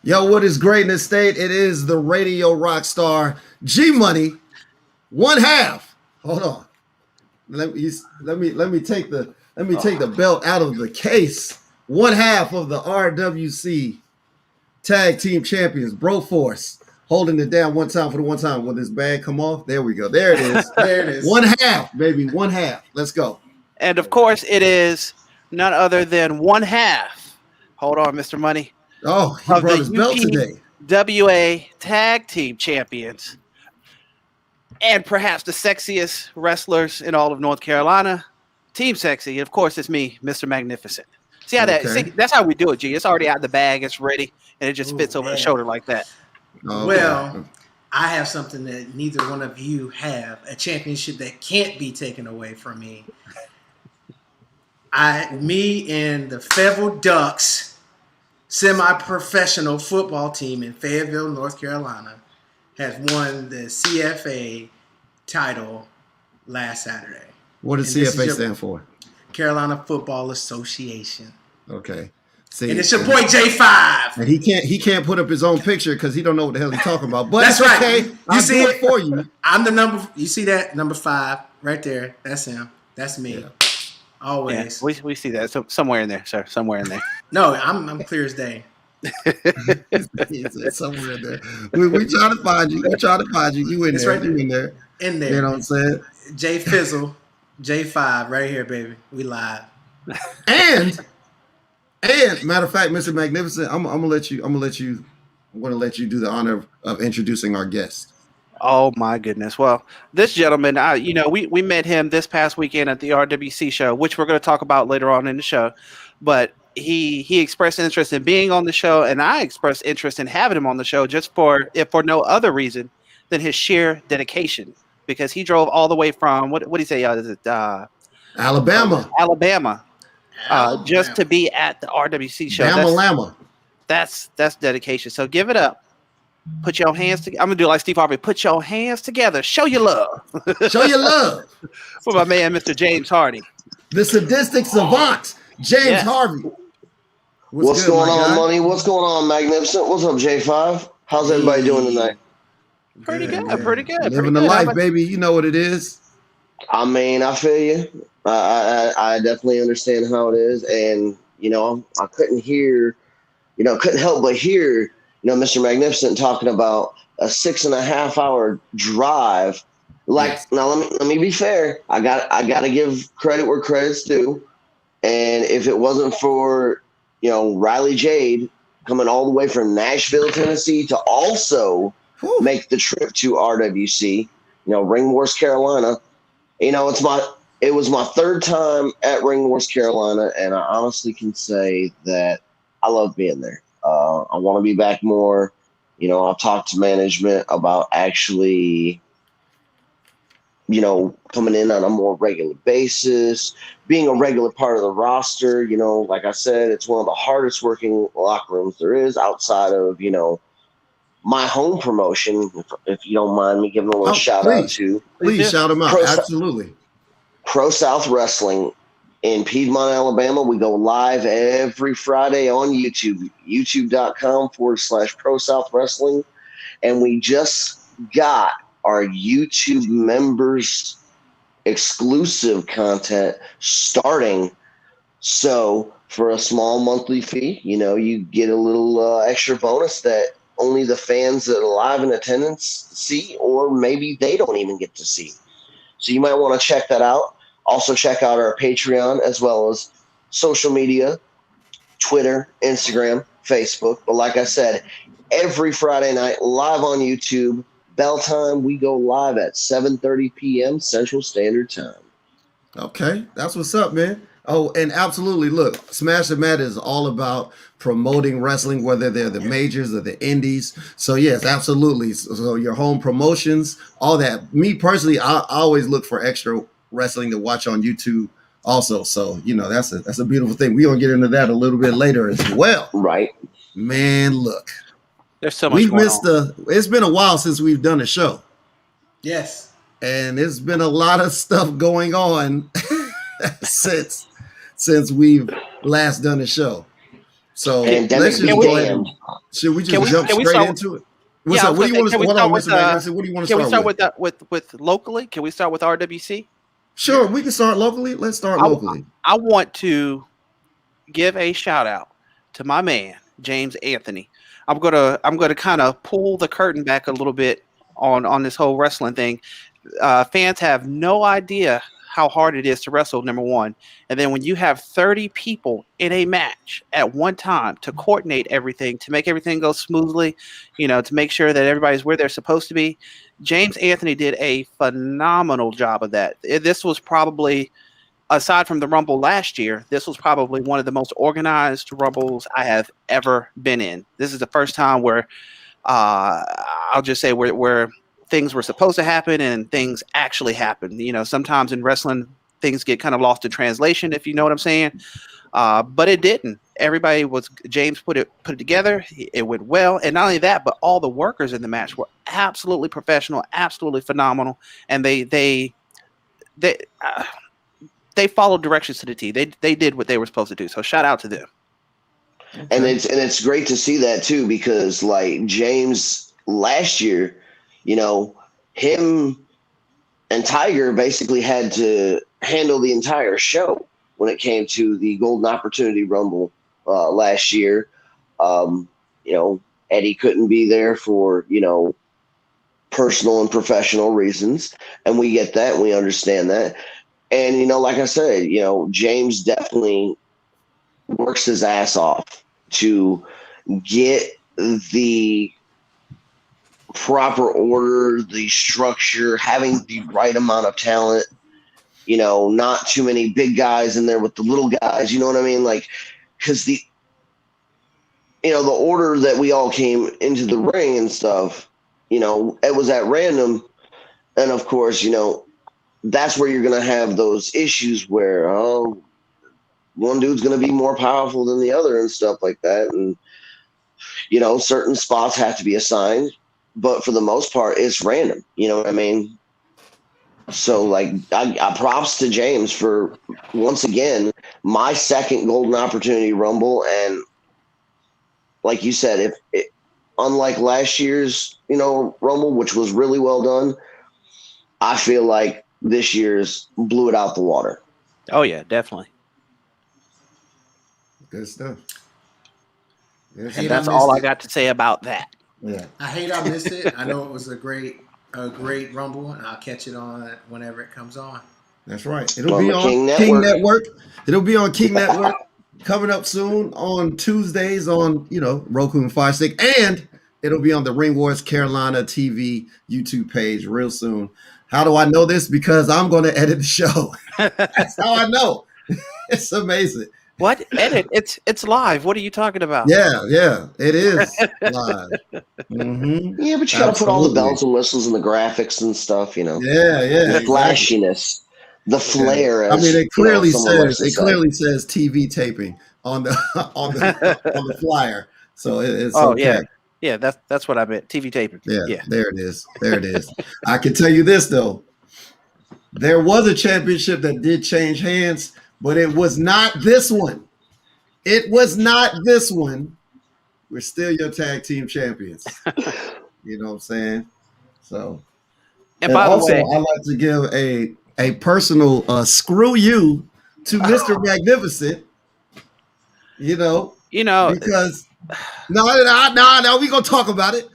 Yo, what is greatness state? It is the radio rock star G Money, one half. Hold on. Let me take the belt out of the case. One half of the RWC tag team champions, Broforce, holding it down one time for the one time. Will this bag come off? There we go. There it is. There it is. One half, baby. One half. Let's go. And of course, it is none other than one half. Hold on, Mr. Money. Oh, he brought his belt today. WA tag team champions. And perhaps the sexiest wrestlers in all of North Carolina. Team Sexy. Of course, it's me, Mr. Magnificent. See how that's how we do it, G. It's already out of the bag. It's ready. And it just fits over the shoulder like that. Oh, well, I have something that neither one of you have. A championship that can't be taken away from me. Me and the Fayetteville Ducks semi-professional football team in Fayetteville, North Carolina, has won the CFA title last Saturday. What does CFA stand for? Carolina Football Association. Okay. See, and it's your boy J5. And he can't put up his own picture because he don't know what the hell he's talking about. But that's right. Okay. You see it for you. I'm the number. You see that number 5 right there? That's him. That's me. Yeah. Always. Yeah, we see that somewhere in there, sir. Somewhere in there. No, I'm clear as day. Somewhere in there. We try to find you. We try to find you. You in it's there. Right you in there. In there. You know what I'm saying? J Fizzle, J5, right here, baby. We live. And matter of fact, Mr. Magnificent, I'm gonna let you do the honor of introducing our guest. Oh my goodness! Well, this gentleman, we met him this past weekend at the RWC show, which we're going to talk about later on in the show. But he expressed interest in being on the show, and I expressed interest in having him on the show just for no other reason than his sheer dedication, because he drove all the way from what do you say? Is it Alabama, just to be at the RWC show. That's dedication. So give it up. Put your hands together. I'm gonna do it like Steve Harvey. Put your hands together. Show your love. Show your love for my man, Mr. James Hardy, the sadistic savant, James Harvey. What's going on, Money? What's going on, Magnificent? What's up, J5? How's everybody doing tonight? Pretty good. Pretty good. Living the life, baby. You know what it is. I mean, I feel you. I definitely understand how it is, and I couldn't help but hear. Mr. Magnificent talking about a 6.5 hour drive. Now let me be fair. I got to give credit where credit's due. And if it wasn't for, Riley Jade coming all the way from Nashville, Tennessee to also make the trip to RWC, Ringworth, Carolina, it was my third time at Ringworth, Carolina. And I honestly can say that I love being there. I want to be back more. I've talked to management about actually, coming in on a more regular basis, being a regular part of the roster. Like I said, it's one of the hardest working locker rooms there is outside of, my home promotion. If you don't mind me giving a little shout out to. Please shout them out. Absolutely. Pro South Wrestling. In Piedmont, Alabama, we go live every Friday on YouTube, youtube.com/Pro South Wrestling. And we just got our YouTube members exclusive content starting. So for a small monthly fee, you get a little extra bonus that only the fans that are live in attendance see, or maybe they don't even get to see. So you might want to check that out. Also, check out our Patreon as well as social media, Twitter, Instagram, Facebook. But like I said, every Friday night, live on YouTube, bell time, we go live at 7:30 p.m. Central Standard Time. Okay, that's what's up, man. Oh, and absolutely, look, Smash the Mat is all about promoting wrestling, whether they're the majors or the indies. So, yes, absolutely. So your home promotions, all that. Me personally, I always look for extra wrestling to watch on YouTube also. So, that's a beautiful thing. We're going to get into that a little bit later as well. Right. Man, look. There's so much it's been a while since we've done a show. Yes. And there's been a lot of stuff going on since we've last done a show. So Pandemic let's just be go ahead damned. and should we just Can we- jump can we straight start into it? Yeah, What's I up? was What do gonna you say, want to? Hold on, Mr. Magnuson. What do you want to Can we start start with? with locally? Can we start with RWC? Sure, we can start locally. Let's start locally. I want to give a shout out to my man James Anthony. I'm gonna kind of pull the curtain back a little bit on this whole wrestling thing. Fans have no idea how hard it is to wrestle, number one. And then when you have 30 people in a match at one time to coordinate everything, to make everything go smoothly, to make sure that everybody's where they're supposed to be, James Anthony did a phenomenal job of that. This was probably, aside from the Rumble last year, this was probably one of the most organized Rumbles I have ever been in. This is the first time where I'll just say where things were supposed to happen and things actually happened. Sometimes in wrestling, things get kind of lost in translation, if you know what I'm saying. But it didn't. James put it together. It went well. And not only that, but all the workers in the match were absolutely professional, absolutely phenomenal. And they followed directions to the T. They did what they were supposed to do. So shout out to them. Okay. And it's great to see that too, because like James last year, him and Tiger basically had to handle the entire show when it came to the Golden Opportunity Rumble last year. Eddie couldn't be there for, personal and professional reasons. And we get that. And we understand that. And, like I said, James definitely works his ass off to get the proper order, the structure, having the right amount of talent, not too many big guys in there with the little guys, you know what I mean? Like, because the order that we all came into the ring and stuff, it was at random. And of course, that's where you're going to have those issues where, one dude's going to be more powerful than the other and stuff like that. And, certain spots have to be assigned, but for the most part, it's random. You know what I mean? So, like, I props to James for, once again, my second Golden Opportunity Rumble. And like you said, unlike last year's, Rumble, which was really well done, I feel like this year's blew it out the water. Oh, yeah, definitely. Good stuff. And that's all I got to say about that. Yeah. I hate I missed it. I know it was a great Rumble, and I'll catch it on whenever it comes on. That's right. It'll be on King Network. It'll be on King Network coming up soon on Tuesdays on, Roku and Fire Stick. And it'll be on the Ring Wars Carolina TV YouTube page real soon. How do I know this? Because I'm going to edit the show. That's how I know. It's amazing. What? Edit? It's live. What are you talking about? Yeah, it is live. Mm-hmm. Yeah, but you got to put all the bells and whistles and the graphics and stuff, Yeah. The flashiness, the flair. Yeah. I mean, it clearly says TV taping on the on the flyer. So it's okay. Yeah, that's what I meant. TV taping. Yeah, there it is. I can tell you this though. There was a championship that did change hands, but it was not this one. It was not this one. We're still your tag team champions. You know what I'm saying? So, and by the way, I'd like to give a personal screw you to Mr. Magnificent. Because no, we're gonna talk about it.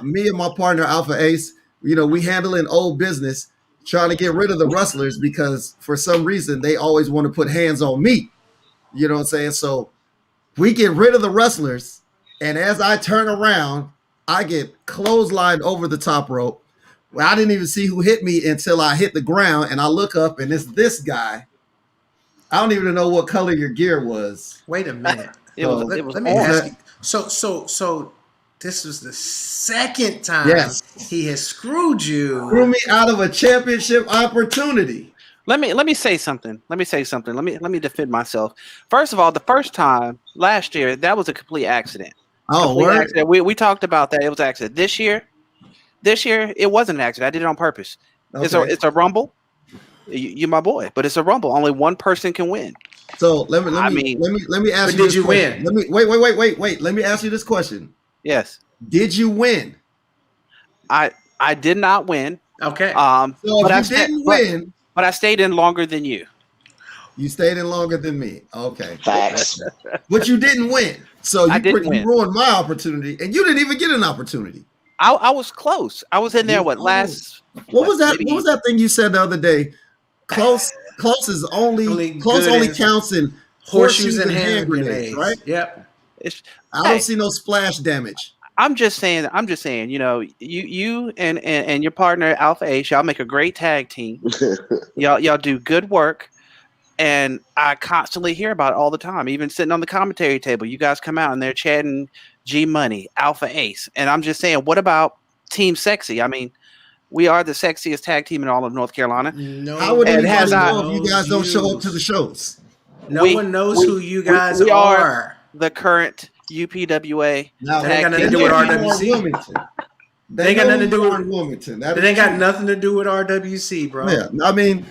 Me and my partner Alpha Ace, we handling old business, trying to get rid of the wrestlers because for some reason they always want to put hands on me. You know what I'm saying? So we get rid of the wrestlers, and as I turn around, I get clotheslined over the top rope. Well, I didn't even see who hit me until I hit the ground, and I look up, and it's this guy. I don't even know what color your gear was. Wait a minute. Let me ask you. So this was the second time he has screwed you. Threw me out of a championship opportunity. Let me say something. Let me defend myself. First of all, the first time last year, that was a complete accident. Accident. We talked about that. It was an accident. This year, it wasn't an accident. I did it on purpose. Okay. It's a rumble. You're my boy, but it's a Rumble. Only one person can win. So let me ask you. Did you question. win? Let me wait. Let me ask you this question. Yes. Did you win? I did not win. Okay. So if you didn't win, but I stayed in longer than you. You stayed in longer than me. Okay. Facts. But you didn't win. So I didn't you win. ruined my opportunity, and you didn't even get an opportunity. I was close. I was in there. What was that? What was that thing you said the other day? Close is only counts in horseshoes and hand grenades, right? Yep. I don't see no splash damage. I'm just saying. You know, you and your partner Alpha Ace, y'all make a great tag team. y'all do good work, and I constantly hear about it all the time. Even sitting on the commentary table, you guys come out and they're chatting G Money, Alpha Ace, and I'm just saying, what about Team Sexy? I mean, we are the sexiest tag team in all of North Carolina. No, how would anybody know if you guys don't show up to the shows? No one knows who you guys we are. The current UPWA. Now, that ain't got nothing to do with RWC. They ain't got nothing to do with Wilmington. That ain't got nothing to do with RWC, bro. Yeah, I mean,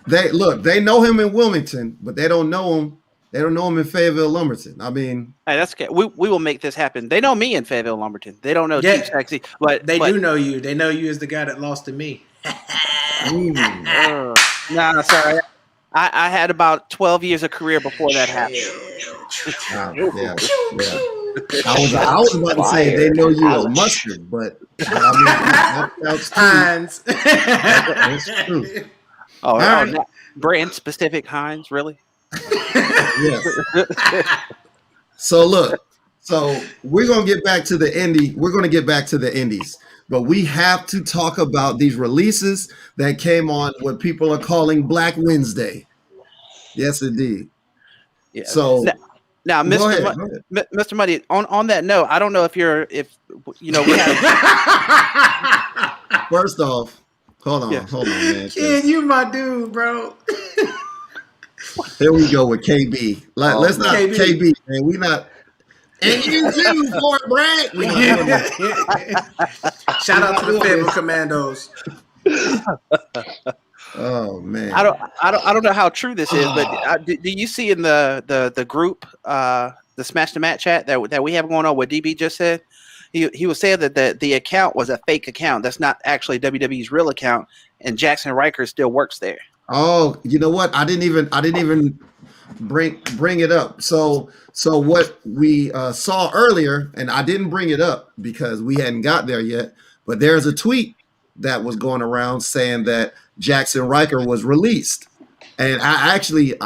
they know him in Wilmington, but they don't know him. They don't know him in Fayetteville, Lumberton. I mean, hey, that's okay. We will make this happen. They know me in Fayetteville, Lumberton. They don't know Team Sexy, but they do know you. They know you as the guy that lost to me. Nah, sorry. I had about 12 years of career before that happened. Yeah. I was about to say they know you as mustard, but I mean that's Heinz. That's true. Brand specific Heinz, really? Yes. So we're gonna get back to the indie. We're gonna get back to the indies, but we have to talk about these releases that came on what people are calling Black Wednesday. Yes, indeed. Yeah. So now Mr. Money, on that note, I don't know if you know, we have first off, hold on, man. Kid, you my dude, bro. Here we go with KB. Let's not KB, man. We not. And you too, Fort Bragg. We not doing that. Shout out to the Fayetteville Commandos. Oh man, I don't know how true this is, but do you see in the group the Smash the Mat chat that we have going on? What DB just said, he was saying that the account was a fake account. That's not actually WWE's real account, and Jackson Riker still works there. Oh, you know what? I didn't even bring it up. So what we saw earlier, and I didn't bring it up because we hadn't got there yet. But there's a tweet that was going around saying that Jackson Riker was released, and I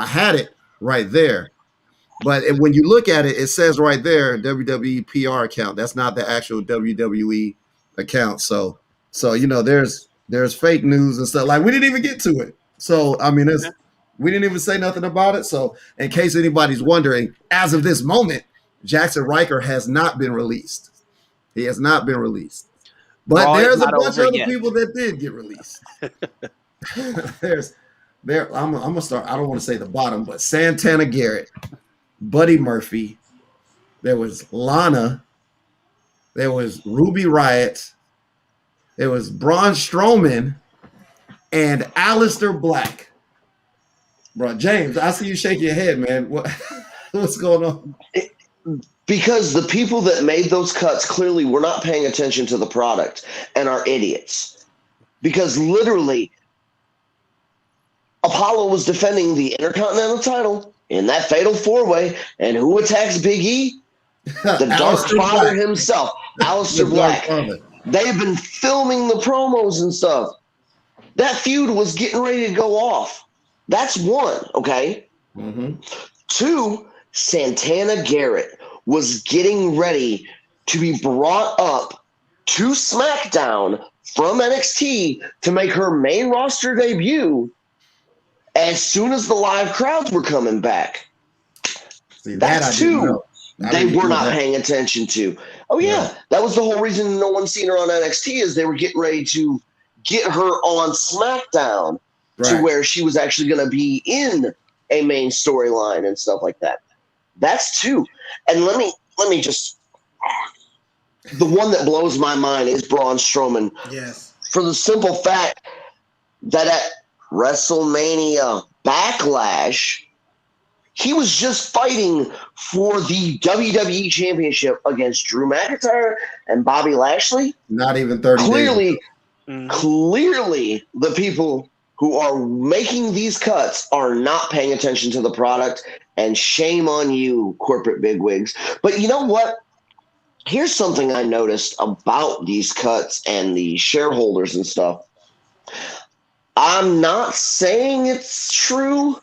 had it right there. But when you look at it, it says right there WWE PR account. That's not the actual WWE account. So you know, there's fake news and stuff. Like we didn't even get to it. So I mean, we didn't even say nothing about it. So in case anybody's wondering, as of this moment, Jackson Riker has not been released. He has not been released. But there's a bunch of other people that did get released. I'm gonna start. I don't want to say the bottom, but Santana Garrett, Buddy Murphy, there was Lana, there was Ruby Riott, there was Braun Strowman, and Aleister Black. Bro, James, I see you shake your head, man. What's going on? Because the people that made those cuts clearly were not paying attention to the product and are idiots. Because literally, Apollo was defending the Intercontinental title in that fatal four-way, and who attacks Big E? The Dark Father himself, Aleister Black. They've been filming the promos and stuff. That feud was getting ready to go off. That's one, okay? Mm-hmm. Two, Santana Garrett was getting ready to be brought up to SmackDown from NXT to make her main roster debut as soon as the live crowds were coming back. See, that's two they were not paying attention to. Oh, yeah. That was the whole reason no one's seen her on NXT is they were getting ready to get her on SmackDown to where she was actually going to be in a main storyline and stuff like that. That's two. And let me just the one that blows my mind is Braun Strowman. Yes. For the simple fact that WrestleMania Backlash, he was just fighting for the WWE Championship against Drew McIntyre and Bobby Lashley. Not even 30 days. Clearly, the people who are making these cuts are not paying attention to the product, and shame on you, corporate bigwigs. But you know what? Here's something I noticed about these cuts and the shareholders and stuff. I'm not saying it's true,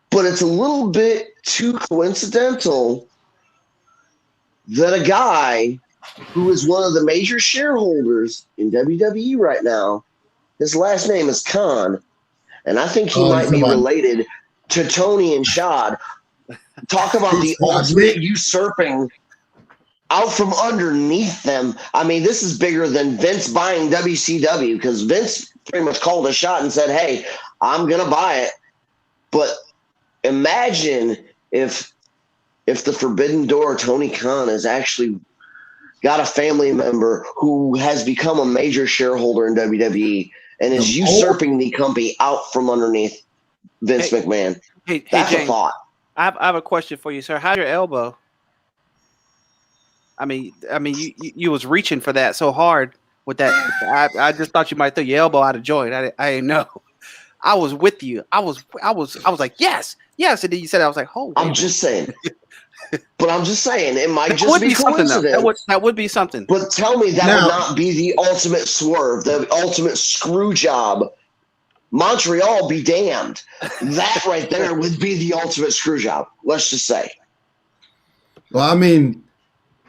but it's a little bit too coincidental that a guy who is one of the major shareholders in WWE right now, his last name is Khan, and I think he might be related to Tony and Shad. Talk about the ultimate usurping out from underneath them. I mean, this is bigger than Vince buying WCW, because Vince pretty much called a shot and said, hey, I'm going to buy it. But imagine if the Forbidden Door, Tony Khan, has actually got a family member who has become a major shareholder in WWE and is usurping the company out from underneath Vince McMahon. That's James, a thought. I have a question for you, sir. How's your elbow? I mean, you was reaching for that so hard with that. I just thought you might throw your elbow out of joint. I didn't know. I was with you. I was like, yes. And then you said, I was like, oh. I'm just saying. But I'm just saying, it might just be coincidence. That would be something. But tell me that would not be the ultimate swerve, the ultimate screw job. Montreal be damned. That right there would be the ultimate screw job. Let's just say. Well, I mean,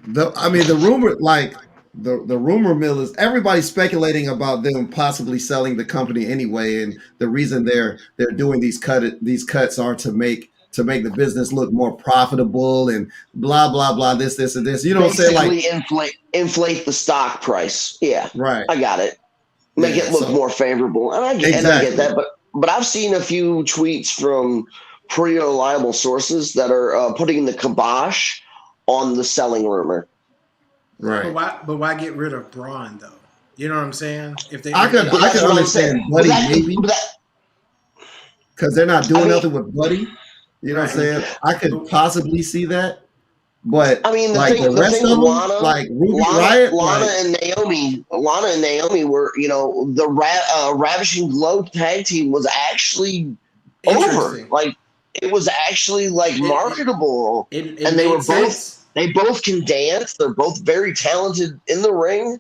the rumor, like the rumor mill is everybody speculating about them possibly selling the company anyway, and the reason they're doing these cuts are to make the business look more profitable and blah blah blah. This and this. You know what I'm saying? Like inflate the stock price. Yeah, right. I got it. Make it look more favorable, and I get that. But I've seen a few tweets from pretty reliable sources that are putting the kibosh on the selling rumor. Right. But why get rid of Braun though? You know what I'm saying? If they, I could understand Buddy maybe because they're not doing nothing with Buddy. You know what I'm saying? I could possibly see that. But I mean, the rest of them, like Ruby Riott, Lana and Naomi were, the Ravishing Glow tag team was actually over. Like it was actually marketable, and they both can dance. They're both very talented in the ring.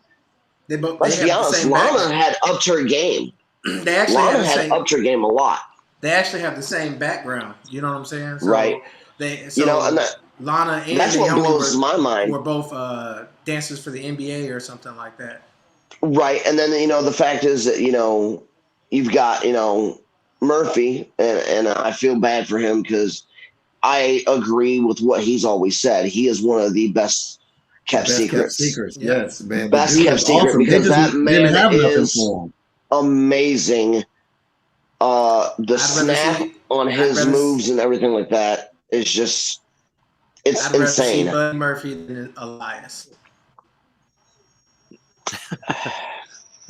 Let's be honest, Lana had upped her game. Lana had upped her game a lot. They actually have the same background. You know what I'm saying? So right. Lana and that's what Naomi blows my mind. Were both dancers for the NBA or something like that. Right, and then the fact is that you've got Murphy, and I feel bad for him because I agree with what he's always said. He is one of the best kept secrets. Yes, man. Best kept secret because that man is amazing. The snap on his moves and everything like that is just. It's I'd insane. Rather see Buddy Murphy than Elias.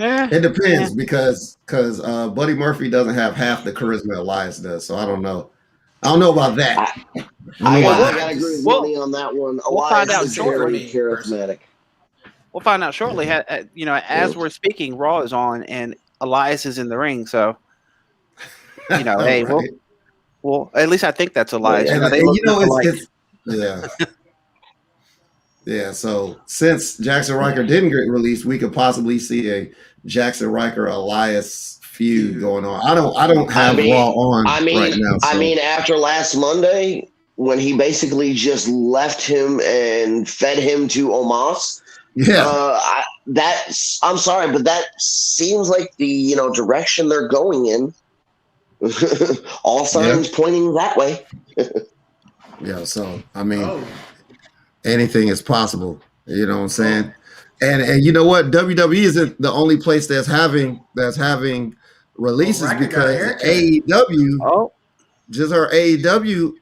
It depends because Buddy Murphy doesn't have half the charisma Elias does. So I don't know. I don't know about that. I gotta agree with Willie on that one. Elias is very charismatic. We'll find out shortly. As we're speaking, Raw is on and Elias is in the ring. So hey, right. well, at least I think that's Elias. Yeah. Yeah. So since Jackson Riker didn't get released, we could possibly see a Jackson Riker Elias feud going on. I don't have Raw on right now. So. I mean, after last Monday, when he basically just left him and fed him to Omos. Yeah. I'm sorry, but that seems like the direction they're going in. All signs pointing that way. Yeah, so I mean, anything is possible. You know what I'm saying? And you know what? WWE isn't the only place that's having releases because AEW, AEW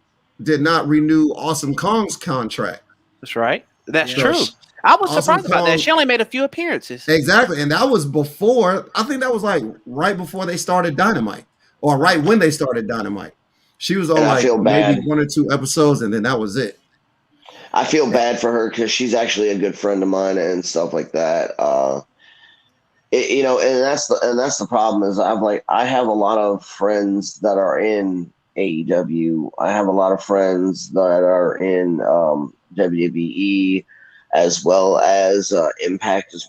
did not renew Awesome Kong's contract. That's right. That's true. I was surprised about that. She only made a few appearances. Exactly, and that was before. I think that was right before they started Dynamite. or right when they started Dynamite. She was on And I like feel maybe bad. 1 or 2 episodes, and then that was it. I feel bad for her because she's actually a good friend of mine and stuff like that. And that's the problem is I have a lot of friends that are in AEW. I have a lot of friends that are in WWE as well as Impact as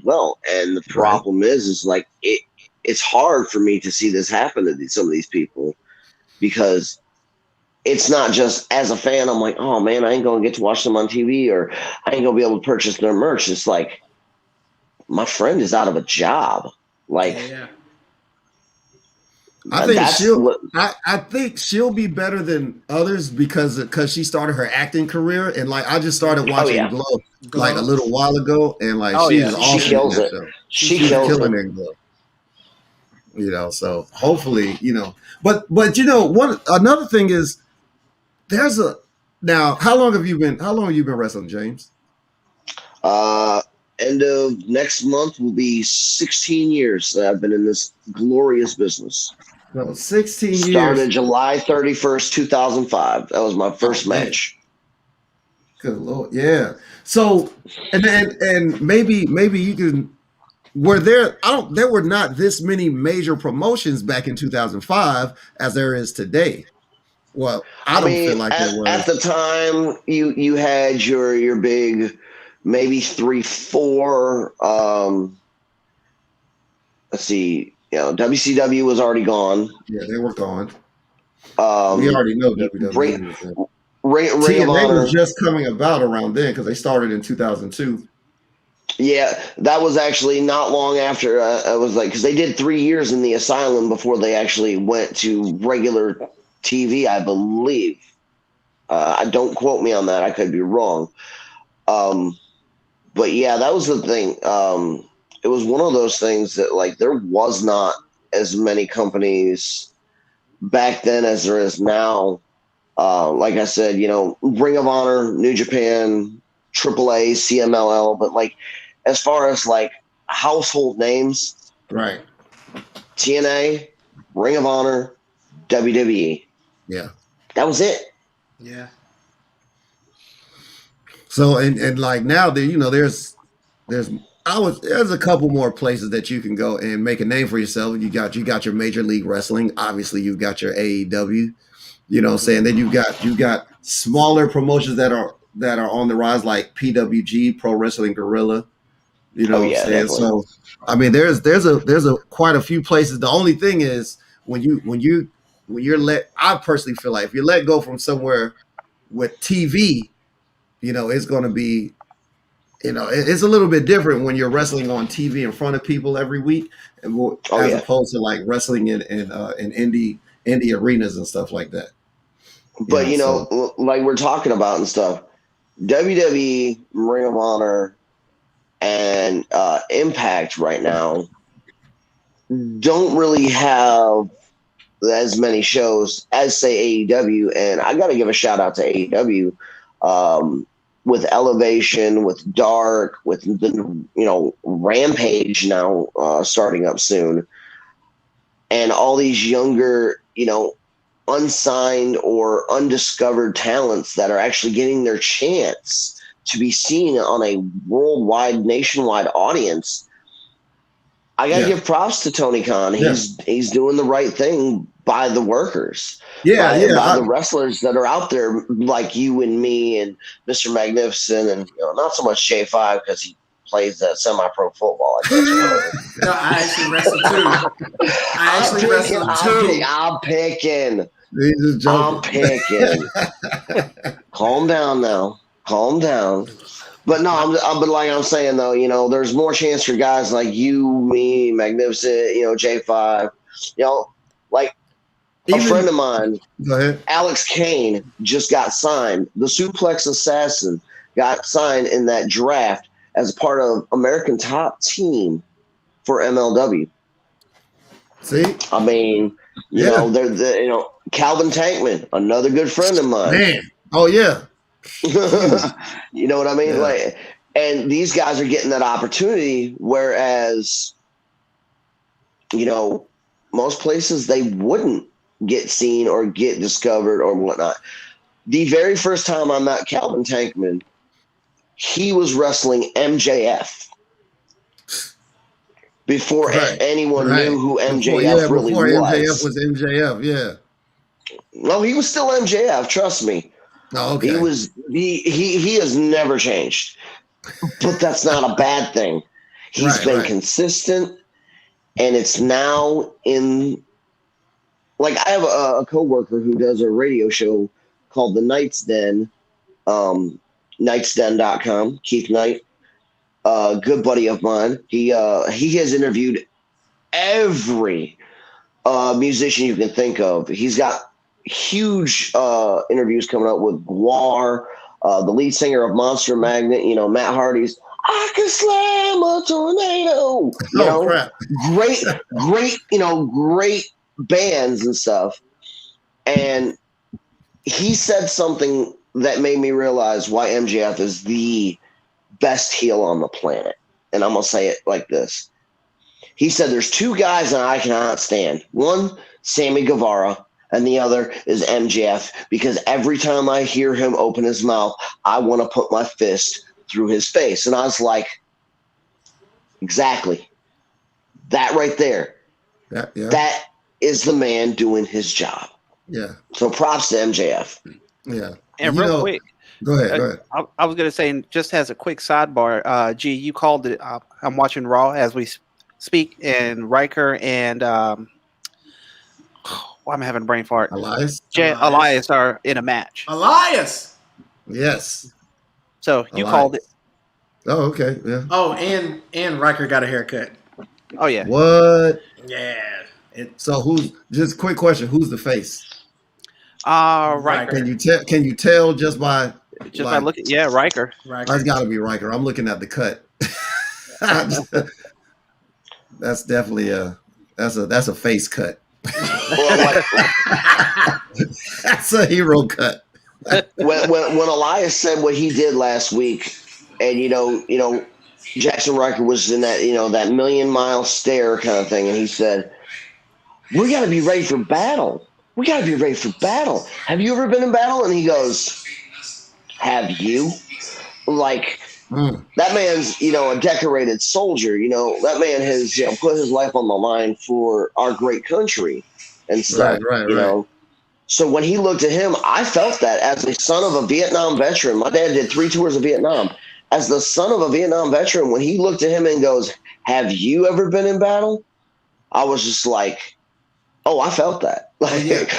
well. And the Right. problem is like it's hard for me to see this happen to some of these people because it's not just as a fan. I'm like, oh man, I ain't gonna get to watch them on TV or I ain't gonna be able to purchase their merch. It's like my friend is out of a job. Like Yeah. I think that's what. I think she'll be better than others because she started her acting career, and like I just started Oh watching yeah, Glow like a Glow. little while ago, and like Oh, she's yeah. she awesome in kills that it. show. She She's kills killing it. in Glow. So hopefully, but one another thing is there's a now how long have you been wrestling, James? Uh, End of next month will be 16 years that I've been in this glorious business. No, 16 Started years. July 31st, 2005. That was my Oh first man, match. good lord, yeah. So and maybe you can. Were there? There were not this many major promotions back in 2005 as there is today. Well, I I don't mean, feel like there at was. the time, you had your big, maybe 3, 4. Let's see, WCW was already gone. Yeah, they were gone. We Um, already know Ring, WWE was there. Ring of TNA was Honor. just coming about around then because they started in 2002. Yeah, that was actually not long after. I was like, because they did 3 years in the asylum before they actually went to regular TV, I believe. I don't quote me on that. I could be wrong. Um, but yeah, that was the thing. It was one of those things that like there was not as many companies back then as there is now. Like I said, Ring of Honor, New Japan, AAA, CMLL, but like as far as like household names, Right. TNA, Ring of Honor, WWE. Yeah. That was it. Yeah. So and like now there, there's there's a couple more places that you can go and make a name for yourself. You got your Major League Wrestling. Obviously, you've got your AEW. You know what I'm saying? Then you got smaller promotions that are on the rise, like PWG, Pro Wrestling Guerrilla. You know Oh what I'm yeah, saying? definitely. So I mean there's a quite a few places. The only thing is when you're I personally feel like if you let go from somewhere with TV, it's gonna be it's a little bit different when you're wrestling on TV in front of people every week, Oh as yeah. opposed to like wrestling in indie arenas and stuff like that. But So like we're talking about and stuff, WWE, Ring of Honor, and Impact right now don't really have as many shows as say AEW, and I got to give a shout out to AEW with Elevation, with Dark, with the Rampage now starting up soon, and all these younger unsigned or undiscovered talents that are actually getting their chance to be seen on a worldwide, nationwide audience. I gotta give props to Tony Khan. He's doing the right thing by the workers, by the wrestlers that are out there, like you and me and Mr. Magnificent, and not so much J5 because he plays that semi-pro football. I guess. No, I actually wrestled too. I'm picking. He's just I'm joking. picking. Calm down now. Calm down. But no, but like I'm saying though, there's more chance for guys like you, me, Magnificent, J5, like a friend of mine, Go ahead. Alex Kane, just got signed. The Suplex Assassin got signed in that draft as part of American Top Team for MLW. See, I mean, they're Calvin Tankman, another good friend of mine. Man, oh yeah. You know what I mean? Yeah. Like, and these guys are getting that opportunity, whereas, most places they wouldn't get seen or get discovered or whatnot. The very first time I met Calvin Tankman, he was wrestling MJF before anyone knew who MJF really before was. MJF was MJF, yeah. No, he was still MJF, trust me. Oh, okay. He has never changed. But that's not a bad thing. He's been consistent, and it's now in, like, I have a coworker who does a radio show called The Knight's Den, knightsden.com, Keith Knight, good buddy of mine. He has interviewed every musician you can think of. He's got huge interviews coming up with Guar, the lead singer of Monster Magnet, Matt Hardy's I Can Slam a Tornado. Crap. Great, great bands and stuff. And he said something that made me realize why MJF is the best heel on the planet. And I'm going to say it like this. He said there's two guys that I cannot stand. One, Sammy Guevara, and the other is MJF, because every time I hear him open his mouth, I want to put my fist through his face. And I was like, exactly. That right there. Yeah. That is the man doing his job. Yeah. So props to MJF. Yeah. And real quick. Go ahead. I was going to say, just as a quick sidebar, G, you called it. I'm watching Raw as we speak, and Riker and I'm having a brain fart. Elias are in a match. Elias. Yes. So you called it. Oh, okay. Yeah. Oh, and Riker got a haircut. Oh yeah. What? Yeah. So just quick question, who's the face? Riker. Can you tell just by looking? Yeah, Riker. That's got to be Riker. I'm looking at the cut. That's definitely that's a face cut. That's a hero cut. when Elias said what he did last week, and Jackson Riker was in that that 1,000,000-mile stare kind of thing, and he said, "We got to be ready for battle. We got to be ready for battle. Have you ever been in battle?" And he goes, "Have you?" Like, that man's, a decorated soldier. That man has, put his life on the line for our great country and stuff. Right. So when he looked at him, I felt that as the son of a Vietnam veteran. My dad did 3 tours of Vietnam. As the son of a Vietnam veteran, when he looked at him and goes, "Have you ever been in battle?" I was just like, oh, I felt that. Yeah,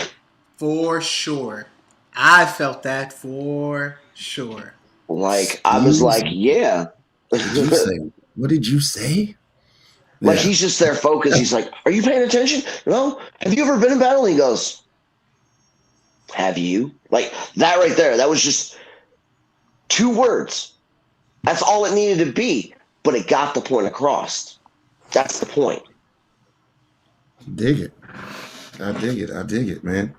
for sure. I felt that for sure. Like, I was like, yeah. What did you say? Like, he's just there focused. He's like, "Are you paying attention? No? Have you ever been in battle?" And he goes, "Have you?" Like, that right there. That was just 2 words. That's all it needed to be. But it got the point across. That's the point. Dig it. I dig it, man.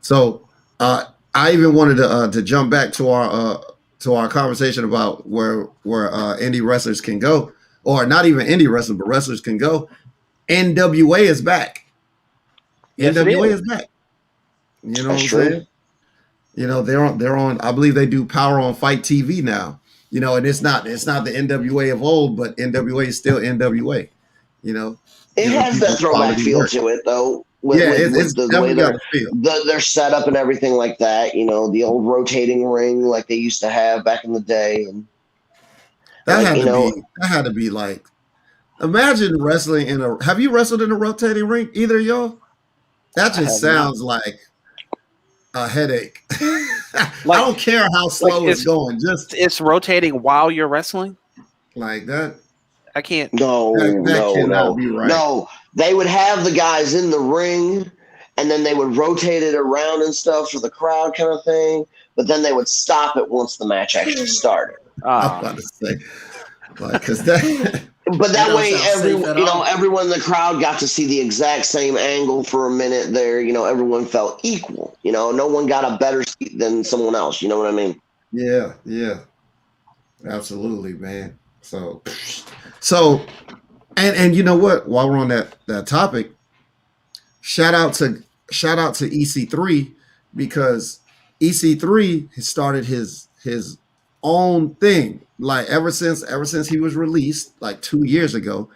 So I even wanted to jump back to our conversation about where indie wrestlers can go, or not even indie wrestlers, but wrestlers can go. NWA is back. Yes, NWA is back. You know what I'm saying? They're on. I believe they do Power on Fight TV now. And it's not the NWA of old, but NWA is still NWA. It has that throwback feel to it, though. It's the way they're set up and everything like that. The old rotating ring like they used to have back in the day. And that had to be like, imagine wrestling have you wrestled in a rotating ring, either of y'all? That just sounds like a headache. I don't care how slow it's going. Just it's rotating while you're wrestling. Like that. I can't. No. Be right. No, they would have the guys in the ring, and then they would rotate it around and stuff for the crowd kind of thing. But then they would stop it once the match actually started. I'm about to say, because that. But that way, everyone in the crowd got to see the exact same angle for a minute there. Everyone felt equal. No one got a better seat than someone else. You know what I mean? Yeah. Absolutely, man. So, and you know what? While we're on that topic, shout out to EC3 because EC3 has started his own thing. Like ever since he was released like 2 years ago,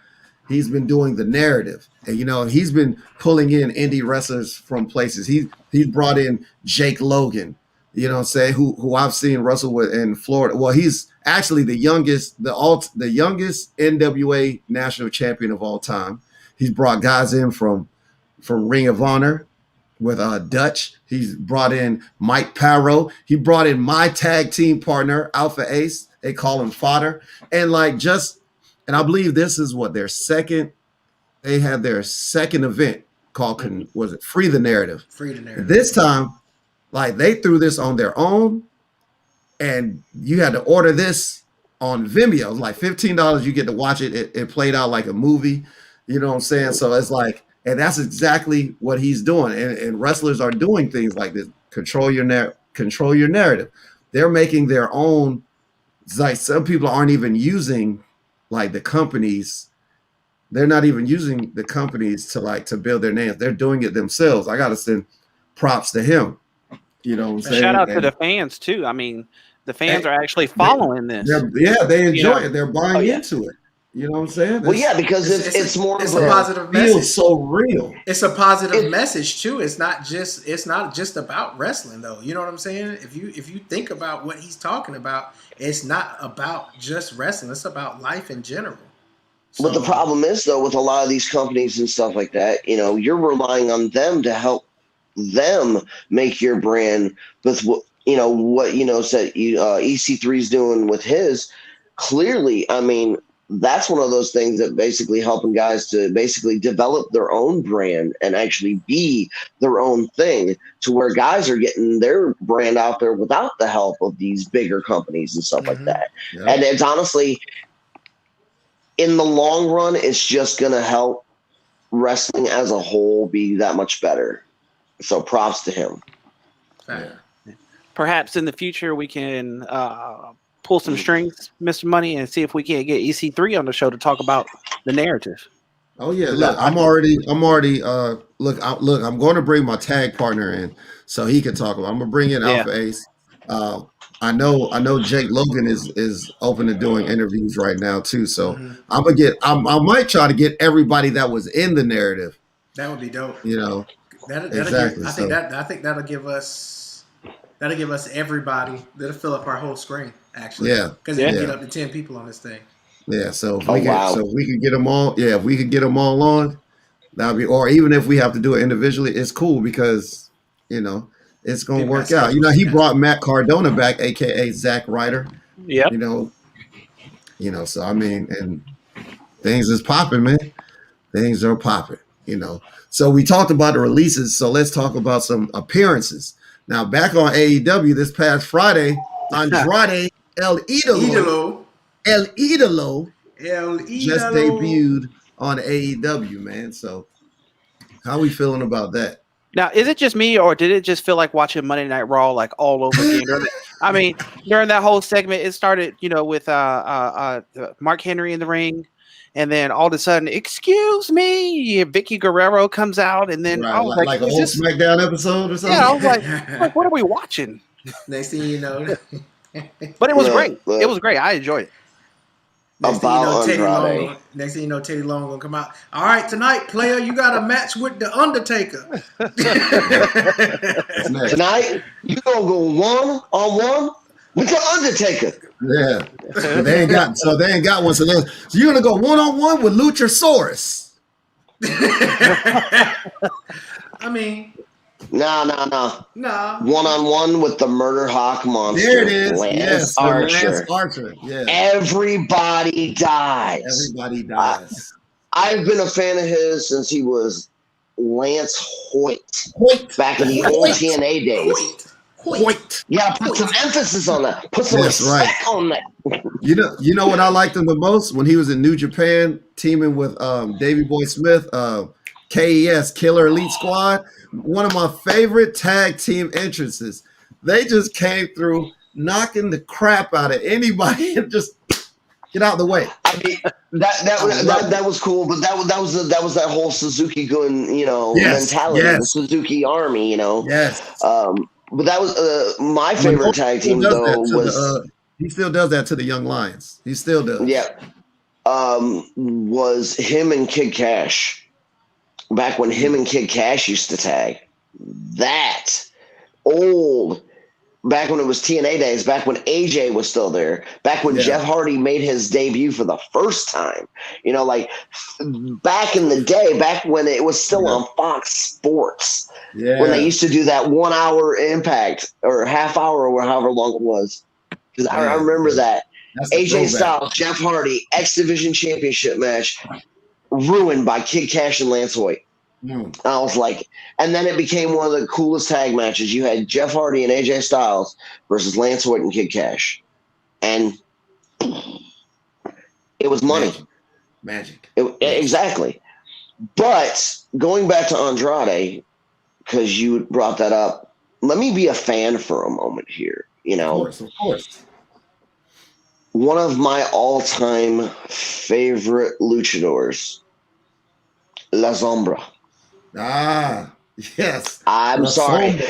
he's been doing the narrative, and he's been pulling in indie wrestlers from places. He's brought in Jake Logan, who I've seen wrestle with in Florida. Well, he's actually the youngest NWA national champion of all time. He's brought guys in from Ring of Honor with Dutch. He's brought in Mike Parrow. He brought in my tag team partner, Alpha Ace. They call him Fodder. And and I believe this is they had their second event called, was it Free the Narrative? Free the Narrative. And this time, they threw this on their own, and you had to order this on Vimeo. It was like $15. You get to watch it. It played out like a movie. You know what I'm saying? So it's and that's exactly what he's doing. And wrestlers are doing things like this. Control your narrative. They're making their own. It's like some people aren't even using the companies. They're not even using the companies to build their names. They're doing it themselves. I got to send props to him. You know what I'm saying? Shout out to the fans too. I mean, the fans are actually following this. They enjoy it. They're buying into it. You know what I'm saying? Well, yeah, because it's more it's of a positive message. Feels so real. It's a positive message too. It's not just about wrestling though. You know what I'm saying? If you think about what he's talking about, it's not about just wrestling. It's about life in general. So, but the problem is though, with a lot of these companies and stuff like that, you're relying on them to help them make your brand with what said EC3 is doing with his. Clearly, I mean, that's one of those things that basically helping guys to basically develop their own brand and actually be their own thing, to where guys are getting their brand out there without the help of these bigger companies and stuff like that. Yeah. And it's honestly, in the long run, it's just going to help wrestling as a whole be that much better. So props to him. Yeah. Perhaps in the future we can pull some strings, Mr. Money, and see if we can't get EC3 on the show to talk about the narrative. Oh yeah, look, I'm already look, I'm going to bring my tag partner in so he can talk about. I'm gonna bring in Alpha Ace. I know Jake Logan is open to doing interviews right now too. So I might try to get everybody that was in the narrative. That would be dope. Exactly. I think that'll give us everybody. That'll fill up our whole screen. Actually, because you can get up to 10 people on this thing. Yeah, so if we could get them all, if we could get them all on, that'd be. Or even if we have to do it individually, it's cool because it's gonna work out. He brought Matt Cardona back, aka Zack Ryder. Yeah. So I mean, and things is popping, man. Things are popping. So we talked about the releases. So let's talk about some appearances. Now back on AEW this past Friday, Andrade El Idolo just debuted on AEW, man. So how we feeling about that? Now, is it just me, or did it just feel like watching Monday Night Raw like all over again? I mean, during that whole segment, it started, with Mark Henry in the ring, and then all of a sudden, excuse me, Vicky Guerrero comes out, and then I was like a whole SmackDown episode or something. Yeah, I was like, what are we watching? Next thing you know. But it was great. It was great. I enjoyed it. Next thing you know, Teddy Long gonna come out. All right, tonight, player, you got a match with the Undertaker. Tonight, you gonna go 1-on-1 with the Undertaker. Yeah, they ain't got one. So you're gonna go 1-on-1 with Luchasaurus. I mean. No. 1-on-1 with the Murder Hawk Monster. There it is. Lance Archer. Yeah. Everybody dies. I've been a fan of his since he was Lance Hoyt. Back in the old TNA days. Hoyt. Yeah, put some emphasis on that. Put some respect on that. You know what I liked him the most? When he was in New Japan teaming with Davey Boy Smith, KES, Killer Elite Squad. One of my favorite tag team entrances. They just came through knocking the crap out of anybody and just Get out of the way. I mean, that was cool, but that was that whole Suzuki Gun, mentality, the Yes. Suzuki Army, Yes. But that was my Minoru favorite tag still team does though that to was he still does that to the Young Lions. He still does. Was him and Kid Cash. Back when him and Kid Cash used to tag. That old. Back when it was TNA days, back when AJ was still there, back when Jeff Hardy made his debut for the first time, like back in the day, back when it was still on Fox Sports, when they used to do that 1 hour Impact or half hour or however long it was. Because I remember that. AJ Styles, Jeff Hardy, X Division Championship match ruined by Kid Cash and Lance Hoyt. I was like, and then it became one of the coolest tag matches. You had Jeff Hardy and AJ Styles versus Lance Hoyt and Kid Cash. And it was money. Magic. Exactly. But going back to Andrade, because you brought that up, let me be a fan for a moment here. Of course. One of my all-time favorite luchadors, La Sombra. Ah, yes. I'm sorry.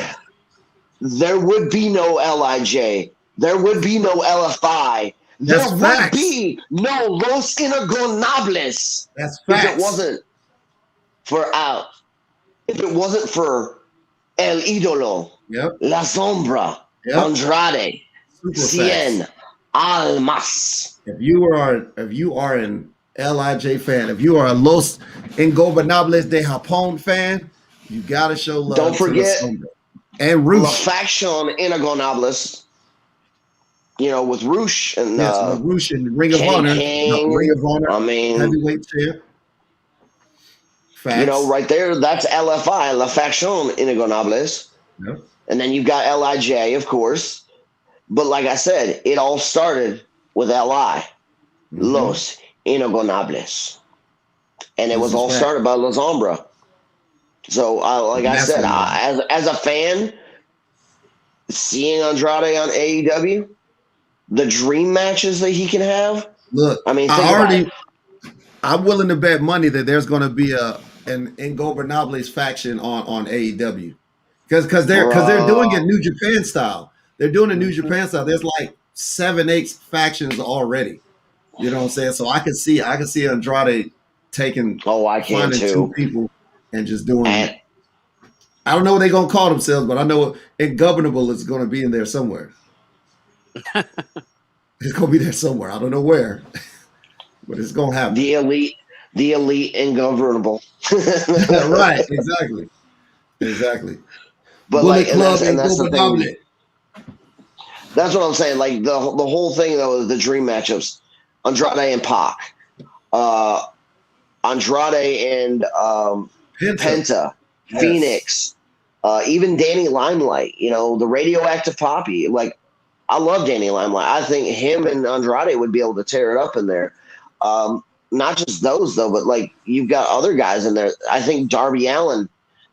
There would be no LIJ. There would be no LFI. There would be no Los Ingobernables. That's facts. If it wasn't for El Idolo, La Sombra, Andrade, Cien Almas. If you are an LIJ fan, if you are a Los Ingobernables de Japón fan, you gotta show love. Don't forget and Roosh. La Faction Ingobernables. With Roosh and with Roosh and Ring of Honor, Ring of Honor. I mean, heavyweight champ. Facts. Right there, that's LFI, La Faction Ingobernables. Yep. And then you've got LIJ, of course. But like I said, it all started with LI, Los Ingobernables. And it was all started by La Sombra. So, like I said, as a fan, seeing Andrade on AEW, the dream matches that he can have. Look, I mean, I'm willing to bet money that there's going to be an Ingobernables faction on AEW, because they're doing it New Japan style. They're doing a New Japan style. There's like 7-8 factions already. You know what I'm saying? So I can see Andrade taking finding 2 people and just doing it. I don't know what they're gonna call themselves, but I know Ingovernable is gonna be in there somewhere. It's gonna be there somewhere. I don't know where, but it's gonna happen. The elite Ingovernable. Right, exactly. But Bullet Club and that's the thing. That's what I'm saying. Like the whole thing though is the dream matchups: Andrade and Pac, Andrade and Penta, Phoenix, even Danny Limelight. The radioactive Poppy. Like I love Danny Limelight. I think him and Andrade would be able to tear it up in there. Not just those though, but like you've got other guys in there. I think Darby Allin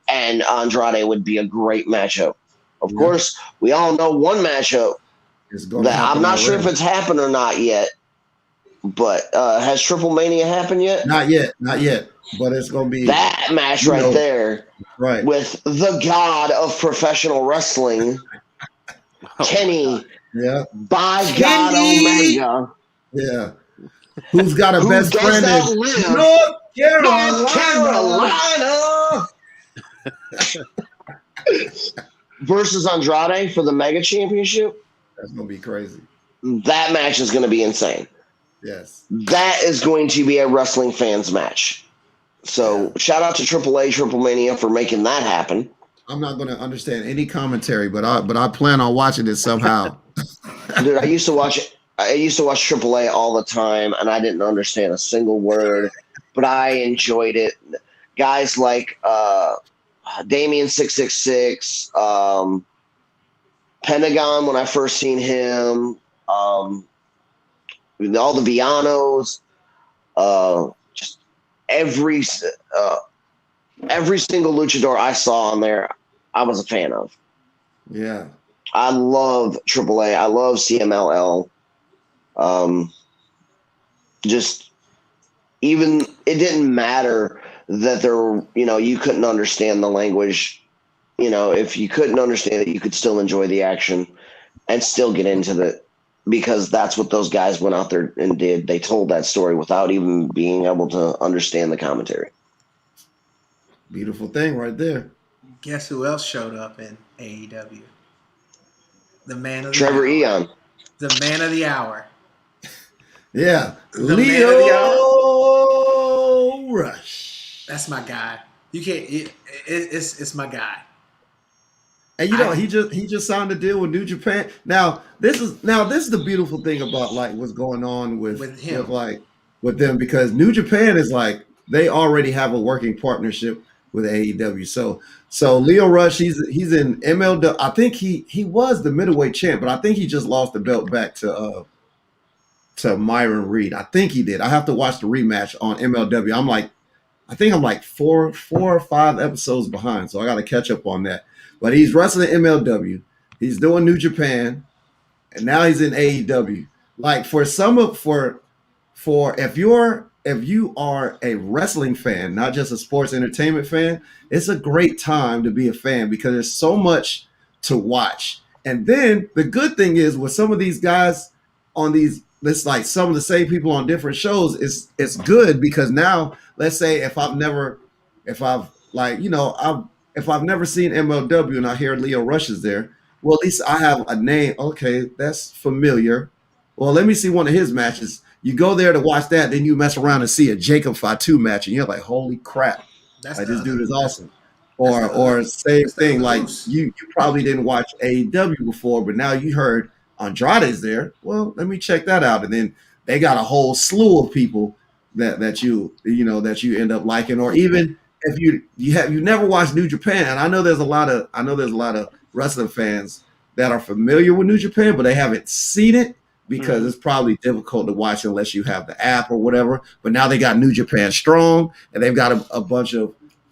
and Andrade would be a great matchup. Of course, we all know one matchup that I'm not sure if it's happened or not yet. But has Triple Mania happened yet? Not yet. But it's going to be that match there, right? With the god of professional wrestling, Kenny. Yeah. By God Omega. Yeah. Who's got a best friend in North Carolina? Versus Andrade for the Mega Championship. That's going to be crazy. That match is going to be insane. Yes. That is going to be a wrestling fans match. So shout out to AAA Triple Mania for making that happen. I'm not going to understand any commentary, but I plan on watching it somehow. Dude, I used to watch AAA all the time, and I didn't understand a single word, but I enjoyed it. Guys like Damien 666, Pentagon when I first seen him, all the Vianos, just every single luchador I saw on there, I was a fan of. Yeah. I love AAA. I love CMLL. just even it didn't matter that you couldn't understand the language. If you couldn't understand it, you could still enjoy the action and still get into it, because that's what those guys went out there and did. They told that story without even being able to understand the commentary. Beautiful thing right there. Guess who else showed up in AEW? The man of the Trevor hour. Eon. The man of the hour. Yeah. The Leo man of the Rush. That's my guy. You can't. It's my guy. And he just signed a deal with New Japan. Now this is the beautiful thing about like what's going on with him. with them, because New Japan is like they already have a working partnership with AEW. So Leo Rush, he's in MLW. I think he was the middleweight champ, but I think he just lost the belt back to Myron Reed. I think he did. I have to watch the rematch on MLW. I think I'm like four or five episodes behind, so I got to catch up on that. But he's wrestling MLW. He's doing New Japan, and now he's in AEW. Like for if you are a wrestling fan, not just a sports entertainment fan, it's a great time to be a fan because there's so much to watch. And then the good thing is with some of these guys on these, it's like some of the same people on different shows, it's good because now let's say if I've never seen MLW and I hear Leo Rush is there, well, at least I have a name. Okay, that's familiar. Well, let me see one of his matches. You go there to watch that, then you mess around and see a Jacob Fatu match, and you're like, holy crap. This dude is awesome. Or same thing, like you probably didn't watch AEW before, but now you heard Andrade's there. Well, let me check that out. And then they got a whole slew of people that you end up liking, or even if you never watched New Japan, and I know there's a lot of wrestling fans that are familiar with New Japan, but they haven't seen it because it's probably difficult to watch unless you have the app or whatever. But now they got New Japan Strong, and they've got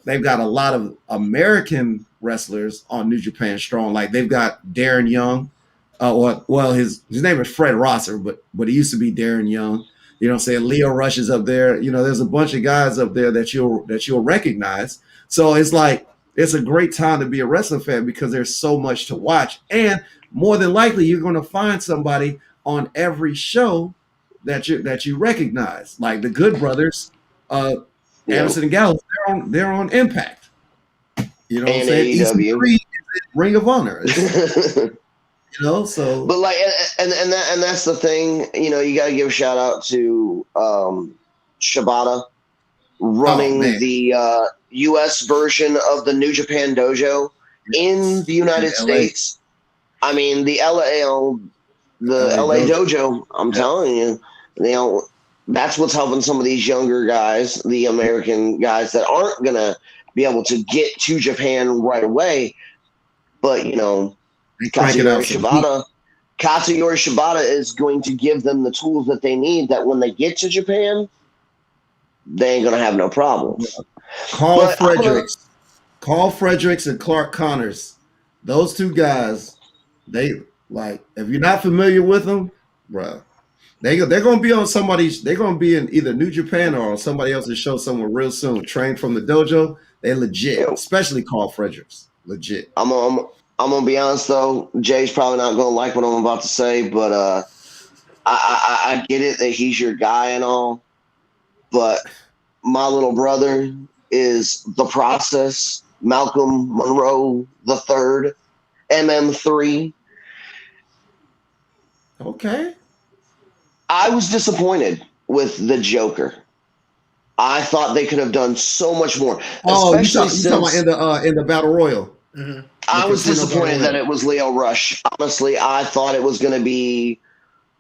they've got a lot of American wrestlers on New Japan Strong. Like they've got Darren Young, his name is Fred Rosser, but he used to be Darren Young. You know what I'm saying? Leo Rush is up there. There's a bunch of guys up there that you'll recognize. So it's like it's a great time to be a wrestling fan because there's so much to watch. And more than likely, you're going to find somebody on every show that you recognize. Like the Good Brothers, Anderson and Gallows, they're on Impact. You know what I'm saying? EC3 Ring of Honor. So but like and that's the thing, you got to give a shout out to Shibata running the US version of the New Japan Dojo in the United States. I mean, the LA Dojo, I'm telling you, that's what's helping some of these younger guys, the American guys that aren't going to be able to get to Japan right away. But, Katsuyori Shibata is going to give them the tools that they need that when they get to Japan, they ain't going to have no problems. Carl Fredericks and Clark Connors, those two guys, if you're not familiar with them, bro, they're going to be on they're going to be in either New Japan or on somebody else's show somewhere real soon. Trained from the dojo, they legit, especially Carl Fredericks, legit. I'm going to be honest, though. Jay's probably not going to like what I'm about to say, but I get it that he's your guy and all. But my little brother is The Process, Malcolm Monroe III, MM3. Okay. I was disappointed with the Joker. I thought they could have done so much more. Oh, you talking about in the Battle Royal. Mm-hmm. I was disappointed that it was Leo Rush. Honestly, I thought it was going to be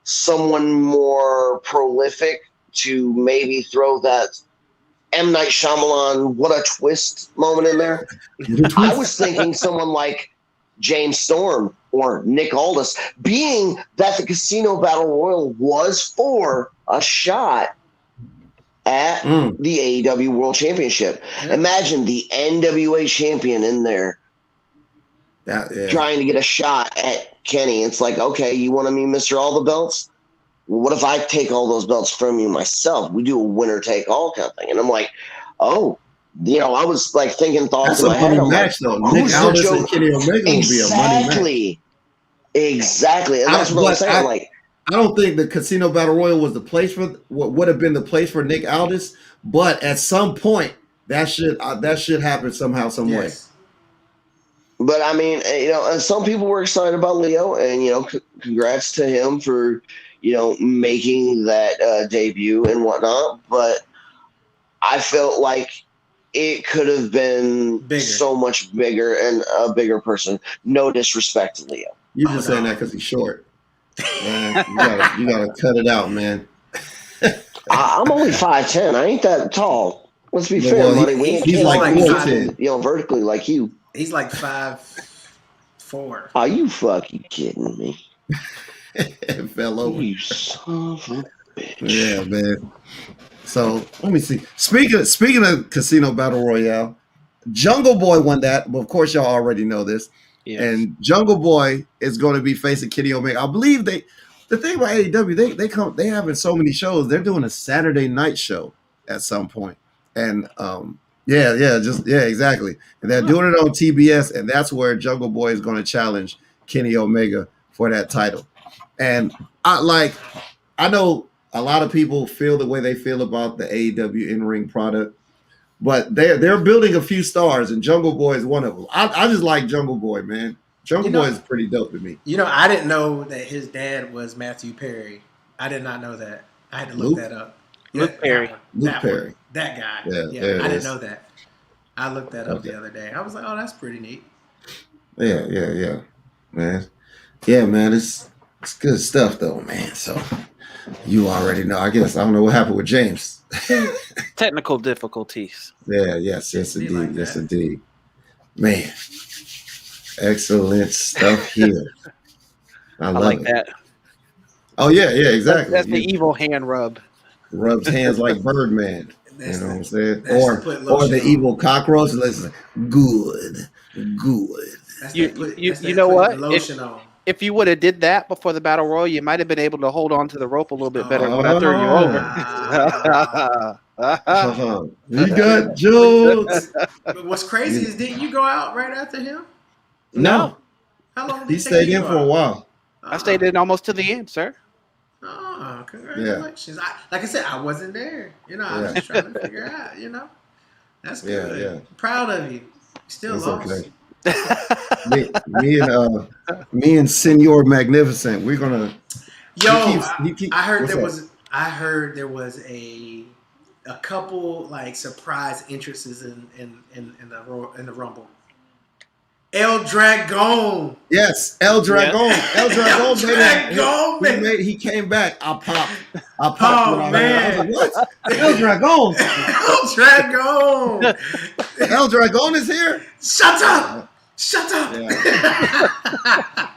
someone more prolific to maybe throw that M. Night Shyamalan, what a twist moment in there. I was thinking someone like James Storm or Nick Aldis, being that the Casino Battle Royal was for a shot at the AEW World Championship. Yeah. Imagine the NWA champion in there. Trying to get a shot at Kenny. It's like, okay, you want to be Mr. All the Belts? well, what if I take all those belts from you myself? We do a winner take all kind of thing. And I'm like, oh, I was like thinking thoughts That's in a my head. money I'm like, match, though. Nick who's the Aldis and Joe? Kenny Omega will be a money match. Exactly. And that's what I'm But saying. Like, I don't think the Casino Battle Royal was the place for what would have been the place for Nick Aldis. But at some point, that should happen somehow, some way. Yes. but I mean, and some people were excited about Leo, and congrats to him for making that debut and whatnot. But I felt like it could have been Bigger. so much bigger and a bigger person. No disrespect to Leo. You're just saying that because he's short. Man, you gotta cut it out, man. I'm only 5'10". I ain't that tall. Let's be fair, Well, buddy. We ain't he's like 4'10", vertically like you. He's like 5'4". Are you fucking kidding me? It fell over. You son of a bitch. Yeah, man. So let me see. Speaking of Casino Battle Royale, Jungle Boy won that, but of course y'all already know this. Yes. And Jungle Boy is going to be facing Kenny Omega. I believe the thing about AEW, they having so many shows. They're doing a Saturday night show at some point. And exactly. And they're doing it on TBS, and that's where Jungle Boy is going to challenge Kenny Omega for that title. And I know a lot of people feel the way they feel about the AEW in-ring product, but they're building a few stars, and Jungle Boy is one of them. I just like Jungle Boy, man. Jungle Boy is pretty dope to me. I didn't know that his dad was Matthew Perry. I did not know that. I had to look that up. Luke Perry. That guy. Yeah, I didn't know that. I looked that up the other day. I was like, oh, that's pretty neat. Yeah, man. Yeah, man, it's good stuff though, man. So you already know. I guess I don't know what happened with James. Technical difficulties. Yeah, yes, indeed. Man, excellent stuff here. I like that. Oh yeah, exactly. That's the evil hand rub. Rubs hands like Birdman. You know what I'm saying? Or the on. evil cockroach. Listen, good. You know what? If you would have did that before the battle royal, you might have been able to hold on to the rope a little bit better when I threw you over. You got jokes. But what's crazy is, didn't you go out right after him? No. How long did he stayed in for a while? I stayed in almost to the end, sir. Oh, congratulations. Yeah. Like I said, I wasn't there. I was just trying to figure out, That's good. Yeah. Proud of you. Still lost. Okay. me and Senor Magnificent, we're gonna. I heard there was a couple like surprise entrances in the Rumble. El Dragon. Yes, El Dragon. Yeah. El Dragon, man. He came back. I popped. Oh man! I was like, what? El Dragon. El Dragon. El Dragon is here. Shut up. Yeah.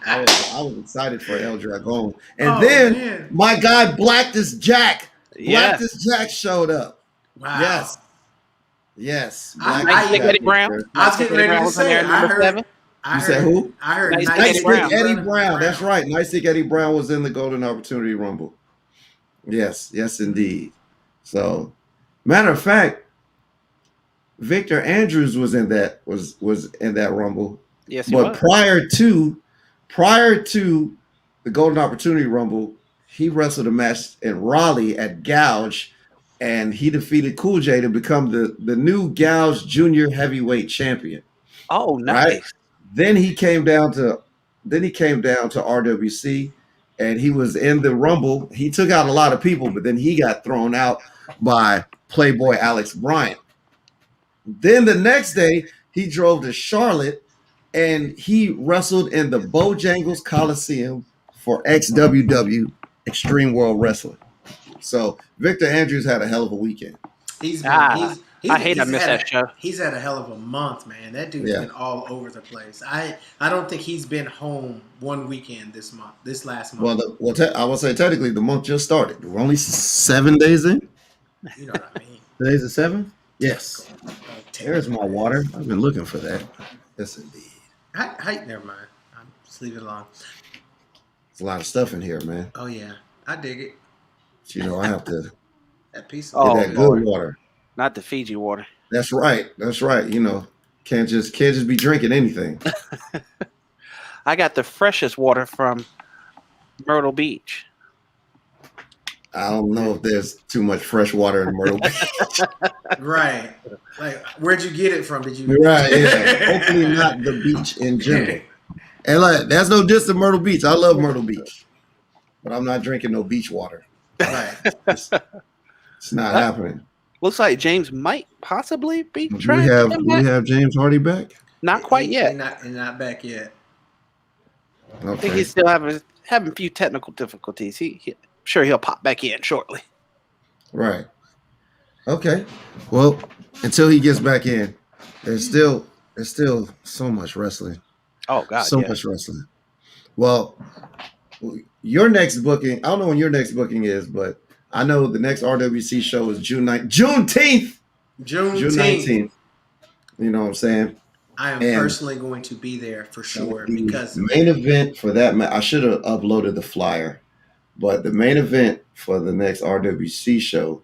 I was excited for El Dragon, and my guy Blackus Jack. Blackus Jack showed up. Wow. Yes. Eddie Brown. I was getting ready to say. You said who? I heard Nice Eddie Brown. That's right. Nice Eddie Brown was in the Golden Opportunity Rumble. Yes, indeed. So, matter of fact, Victor Andrews was in that Rumble. Yes, but prior to the Golden Opportunity Rumble, he wrestled a match in Raleigh at Gouge, and he defeated Cool J to become the new Gouge Junior Heavyweight Champion. Oh, nice. Right? Then he came down to RWC, and he was in the Rumble. He took out a lot of people, but then he got thrown out by Playboy Alex Bryant. Then the next day, he drove to Charlotte, and he wrestled in the Bojangles Coliseum for XWW, Extreme World Wrestling. So Victor Andrews had a hell of a weekend. I missed that show. He's had a hell of a month, man. That dude's been all over the place. I don't think he's been home one weekend this last month. I will say technically the month just started. We're only 7 days in. You know what I mean? Today's the 7th? Yes. There's my water. I've been looking for that. Yes, indeed. Never mind. Just leave it alone. There's a lot of stuff in here, man. Oh, yeah. I dig it. You know, I have to That piece Oh, of get that Lord. good water. Not the Fiji water. That's right. That's right. You know, can't just be drinking anything. I got the freshest water from Myrtle Beach. I don't know if there's too much fresh water in Myrtle Beach. right. Like, where'd you get it from? Did you? Right, yeah. Hopefully not the beach in general. And like, that's no diss to Myrtle Beach. I love Myrtle Beach, but I'm not drinking no beach water. Right. It's not happening. Looks like James might possibly be Do trying to come back. we have James Hardy back? Not quite yet. He's not back yet. I think Okay. he's still having a few technical difficulties. I'm sure he'll pop back in shortly. Right. Okay. Well, until he gets back in, there's still so much wrestling. Oh God, So yeah. much wrestling. Well, your next booking, I don't know when your next booking is, but I know the next RWC show is Juneteenth. June 19th. You know what I'm saying? I am personally going to be there for sure because the main event for that, I should have uploaded the flyer, but the main event for the next RWC show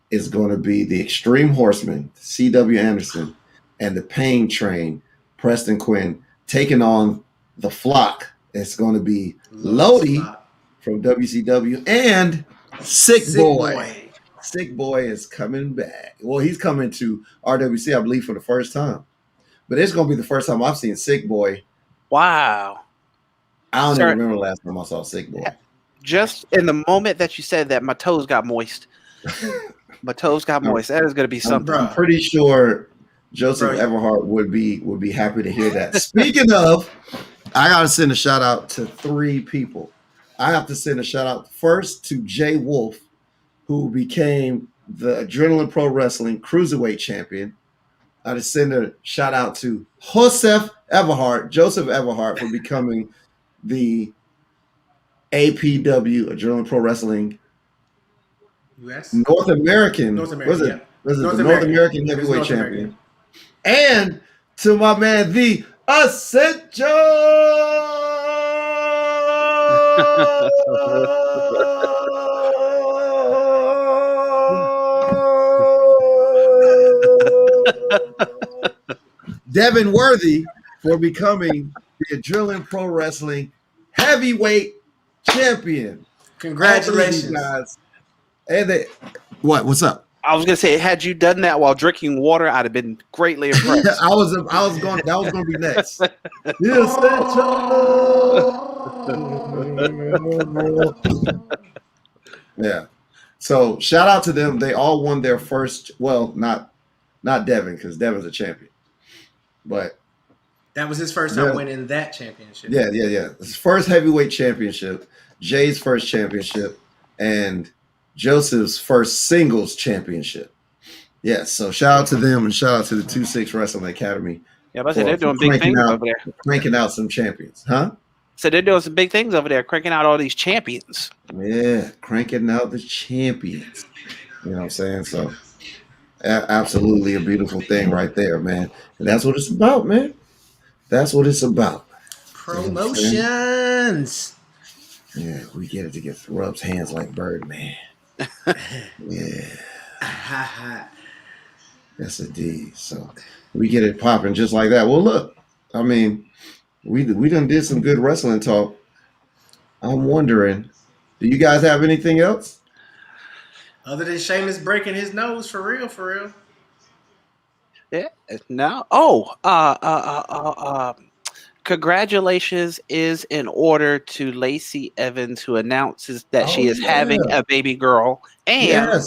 is going to be the Extreme Horsemen, C.W. Anderson, and the Pain Train, Preston Quinn, taking on the Flock. It's going to be Lodi from WCW and Sick Boy. Sick Boy is coming back. Well, he's coming to RWC, I believe, for the first time. But it's going to be the first time I've seen Sick Boy. Wow. I don't even remember the last time I saw Sick Boy. Just in the moment that you said that, my toes got moist. My toes got moist. That is going to be something. I'm pretty sure Joseph Everhart would be happy to hear that. Speaking of, I got to send a shout out to 3 people. I have to send a shout out first to Jay Wolf, who became the Adrenaline Pro Wrestling Cruiserweight Champion. I just send a shout out to Joseph Everhart, for becoming the APW, Adrenaline Pro Wrestling US? North American Was it North American Heavyweight Champion. And to my man, the Ascension. Devin Worthy, for becoming the Adrenaline Pro Wrestling Heavyweight Champion. Congratulations, guys. And what's up? I was gonna say, had you done that while drinking water, I'd have been greatly impressed. That was going to be next. Yeah. So shout out to them. They all won their first. Well, not Devin, because Devin's a champion, but that was his first time winning that championship. Yeah. His first heavyweight championship, Jay's first championship, and Joseph's first singles championship. Yes. So shout out to them and shout out to the 2-6 Wrestling Academy. Yeah, but I said they're doing big things over there. Cranking out some champions, huh? So they're doing some big things over there, cranking out all these champions. Yeah, cranking out the champions. You know what I'm saying? So absolutely a beautiful thing right there, man. And that's what it's about, man. That's what it's about. Promotions. Yeah, we get it to get rubs hands like Birdman. Yeah. That's a D. So we get it popping just like that. Well, look, I mean, we done did some good wrestling talk. I'm wondering, do you guys have anything else? Other than Sheamus breaking his nose, for real. Yeah. No. Congratulations is in order to Lacey Evans, who announces that she is having a baby girl, and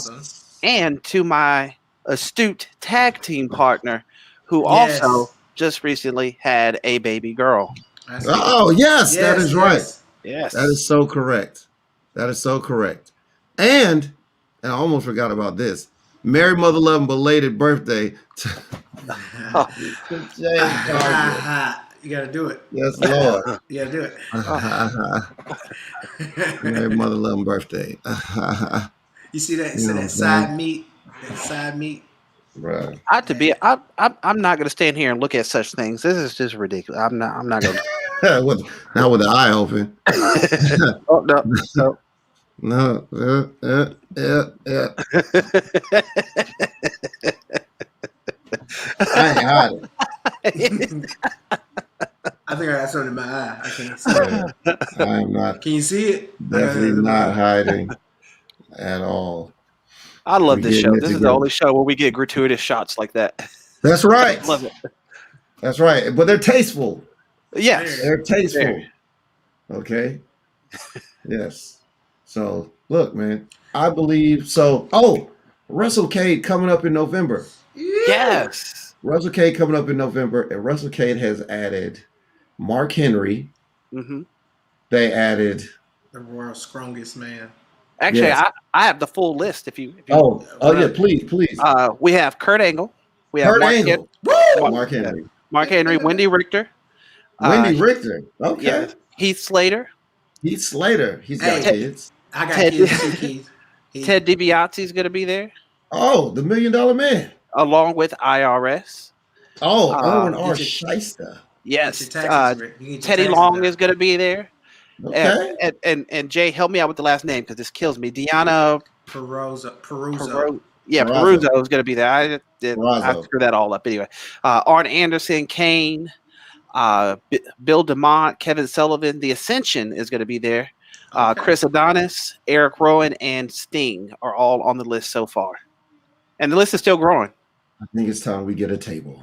to my astute tag team partner, who also just recently had a baby girl. Oh, yes, that is right. Yes. That is so correct. And I almost forgot about this. Merry Mother Love belated birthday to Jay Cargill. You got to do it. Yes, Lord. You got to do it. Merry Mother Love birthday. You see that? That side meat. That side meat. Right. I'm not going to stand here and look at such things. This is just ridiculous. I'm not going to. Not with the eye open. Oh, no. No. I ain't hiding. I think I got something in my eye. I can't see it. I am not. Can you see it? Definitely not hiding at all. I love We this getting show. it This is the together. only show where we get gratuitous shots like that. That's right. Love it. That's right. But they're tasteful. Yes. They're tasteful. Very. Okay. Yes. So look, man. I believe so. Oh, WrestleCade coming up in November. Yes. WrestleCade coming up in November, and WrestleCade has added Mark Henry. Mm-hmm. They added The world's strongest man. Actually, Yes. I have the full list. If you Oh yeah, please. we have Kurt Angle. We have Kurt Mark Angle. Woo! Mark Henry. Mark Henry, Wendy Richter. Wendy Richter. Okay. Yeah. Heath Slater. Heath Slater. He's got Hey. kids. I got Ted- kids too, Keith. Ted DiBiase is going to be there, Oh, the $1 Million Man. along with IRS. Oh, Owen R. Get your- Shyster. Yes. Get your taxes, Rick. You get your Teddy taxes Long done. is going to be there. Okay. And Jay, help me out with the last name because this kills me. Deanna Peruso. Peruso is going to be there. I Perazzo. screwed that all up anyway. Arn Anderson, Kane, Bill DeMont, Kevin Sullivan. The Ascension is going to be there. Okay. Chris Adonis, Eric Rowan, and Sting are all on the list so far, and the list is still growing. I think it's time we get a table.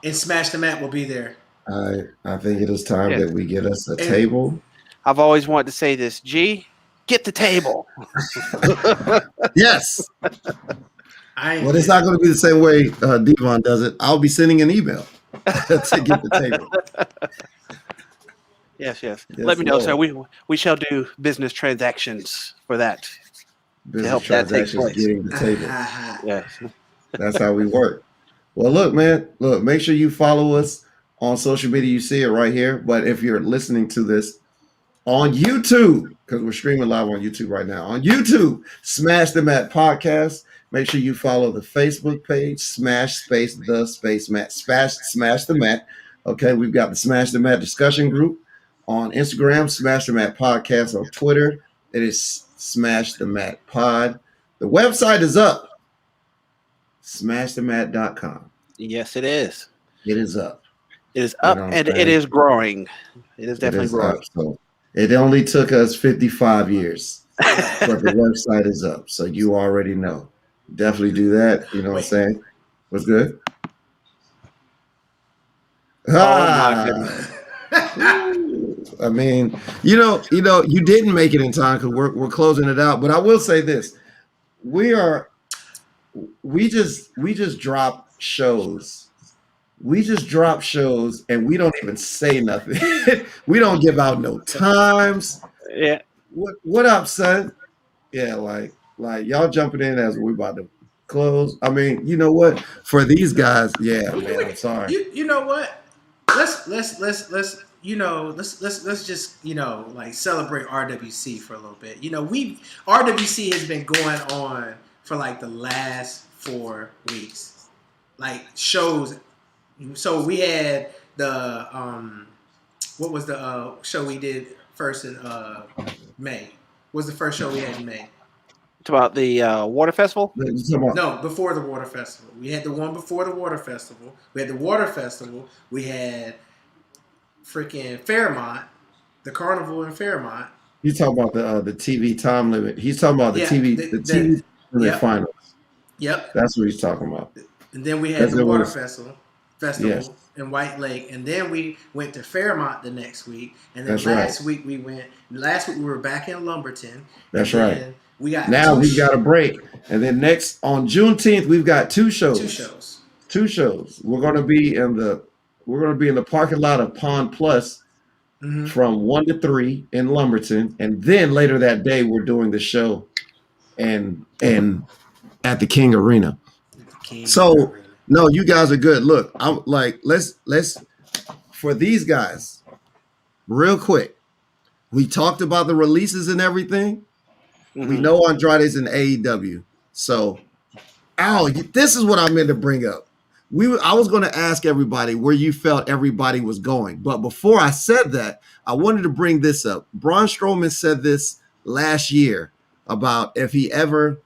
And Smash the Mat will be there. I think it is time Yeah. that we get us a table. I've always wanted to say this. G, get the table. Yes. Well, It's not going to be the same way Devon does it. I'll be sending an email to get the table. Yes. Yes, Let me know, Lord. sir. We shall do business transactions for that. Business help that take transactions, place. getting the table. Yes. That's how we work. Well, look, man. Look, make sure you follow us on social media. You see it right here. But if you're listening to this on YouTube, because we're streaming live on YouTube right now, on YouTube, Smash the Mat Podcast. Make sure you follow the Facebook page, Smash Mat, Smash the Mat. Okay, we've got the Smash the Mat discussion group on Instagram, Smash the Mat Podcast on Twitter. It is Smash the Mat Pod. The website is up, smashthemat.com. Yes, it is. It is up. It is You up know what I'm and saying? it is growing. It is definitely growing. up. So it only took us 55 years, but the website is up. So you already know. Definitely do that. You know what I'm saying? What's good? my goodness. I mean, you didn't make it in time because we're closing it out. But I will say this: we just drop shows. We just drop shows, and we don't even say nothing. We don't give out no times. Yeah. What up, son? Yeah, like y'all jumping in as we're about to close. I mean, you know what? For these guys, yeah, man, I'm sorry. You know what? Let's just like celebrate RWC for a little bit. RWC has been going on for like the last 4 weeks, like shows. So we had the what was the show we did first in May? What was the first show we had in May? It's about the water festival. No, before the water festival. We had the one before the water festival. We had the water festival. We had freaking Fairmont, the carnival in Fairmont. He's talking about the TV time limit. He's talking about the TV limit finals. Yep. That's what he's talking about. And then we had the water festival Yes. in White Lake, and then we went to Fairmont the next week, and then That's last week we were back in Lumberton. That's and right. then we got We've got a break, and then next on Juneteenth we've got two shows. Two shows. We're gonna be in the parking lot of Pond Plus from 1 to 3 in Lumberton, and then later that day we're doing the show and at the King Arena. No, you guys are good. Look, I'm like, let's for these guys, real quick. We talked about the releases and everything. Mm-hmm. We know Andrade's in AEW. So, this is what I meant to bring up. I was going to ask everybody where you felt everybody was going. But before I said that, I wanted to bring this up. Braun Strowman said this last year about if he ever,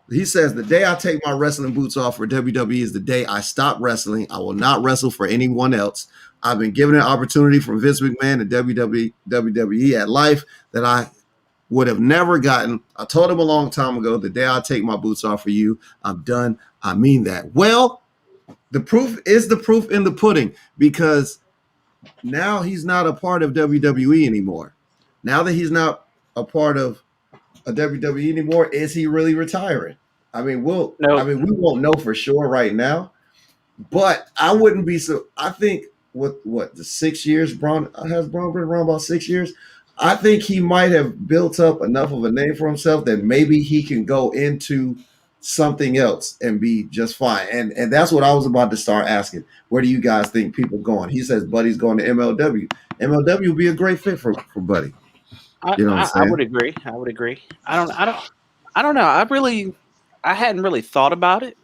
he says the day I take my wrestling boots off for WWE is the day I stop wrestling. I will not wrestle for anyone else. I've been given an opportunity from Vince McMahon and WWE at life that I would have never gotten. I told him a long time ago, the day I take my boots off for you, I'm done. I mean that. Well, the proof in the pudding, because now he's not a part of WWE anymore. Now that he's not a part of a WWE anymore, is he really retiring? I mean, we won't know for sure right now, but I wouldn't be so. I think what the 6 years Braun been around, about 6 years. I think he might have built up enough of a name for himself that maybe he can go into something else and be just fine. And that's what I was about to start asking. Where do you guys think people going? He says Buddy's going to MLW. MLW would be a great fit for Buddy. You know what I'm saying? I would agree. I don't know. I hadn't really thought about it.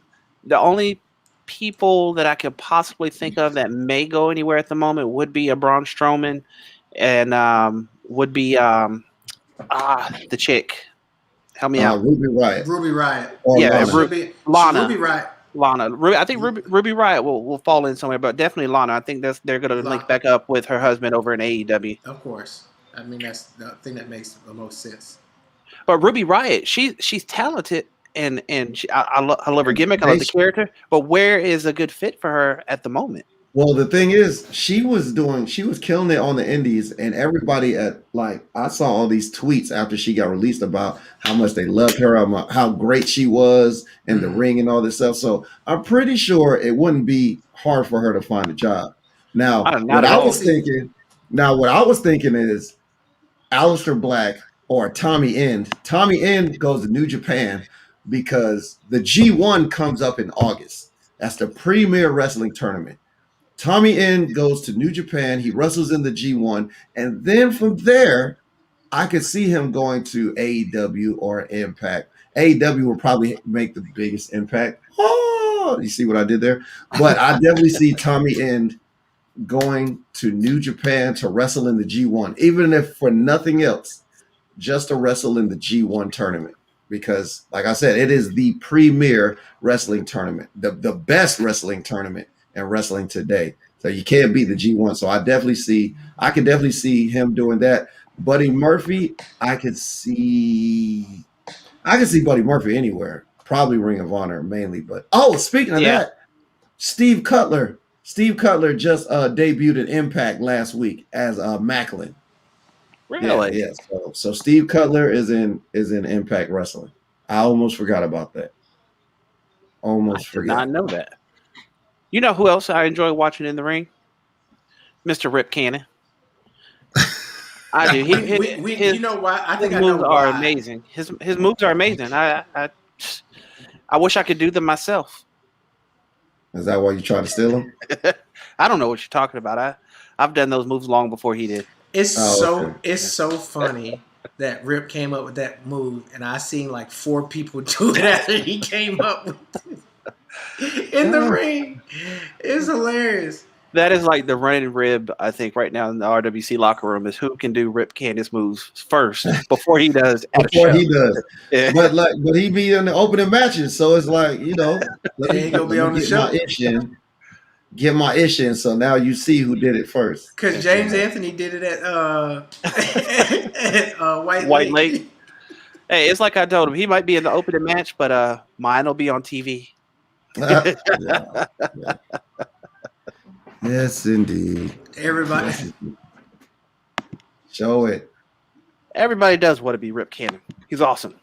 The only people that I could possibly think of that may go anywhere at the moment would be a Braun Strowman, and would be the chick. Help me out. Ruby Riott. Yeah, Lana. Lana. I think Ruby Riott will fall in somewhere, but definitely Lana. I think they're going to link back up with her husband over in AEW. Of course. I mean, that's the thing that makes the most sense. But Ruby Riott, she's talented, and I love her gimmick. I love the character. But where is a good fit for her at the moment? Well, the thing is, she was killing it on the indies, and everybody I saw all these tweets after she got released about how much they loved her, how great she was, and the ring and all this stuff. So I'm pretty sure it wouldn't be hard for her to find a job. Now, what I was thinking is Aleister Black or Tommy End. Tommy End goes to New Japan because the G1 comes up in August. That's the premier wrestling tournament. Tommy End goes to New Japan. He wrestles in the G1. And then from there, I could see him going to AEW or Impact. AEW will probably make the biggest impact. Oh, you see what I did there? But I definitely see Tommy End going to New Japan to wrestle in the G1, even if for nothing else, just to wrestle in the G1 tournament. Because, like I said, it is the premier wrestling tournament, the best wrestling tournament in wrestling today. So you can't beat the G1. So I could definitely see him doing that. Buddy Murphy, I could see Buddy Murphy anywhere. Probably Ring of Honor mainly. But speaking of that, Steve Cutler just debuted in Impact last week as Macklin. Really? Yeah. So Steve Cutler is in Impact Wrestling. I almost forgot about that. I did not know that. You know who else I enjoy watching in the ring? Mr. Rip Cannon. I do. You know why? I think his moves are amazing. His moves are amazing. I wish I could do them myself. Is that why you try to steal them? I don't know what you're talking about. I've done those moves long before he did. It's so funny that Rip came up with that move, and I seen like 4 people do it after he came up with it in the ring. It's hilarious. That is like the running rib, I think, right now in the RWC locker room is who can do Rip Candace moves first before he does. Yeah. But he be in the opening matches, so it's like, let me be on the show. Get my ish in. So now you see who did it first. Because James Anthony did it at White Lake. Hey, it's like I told him, he might be in the opening match, but mine will be on TV. Yeah. Yes, indeed. Everybody. Show it. Everybody does want to be Rip Cannon. He's awesome.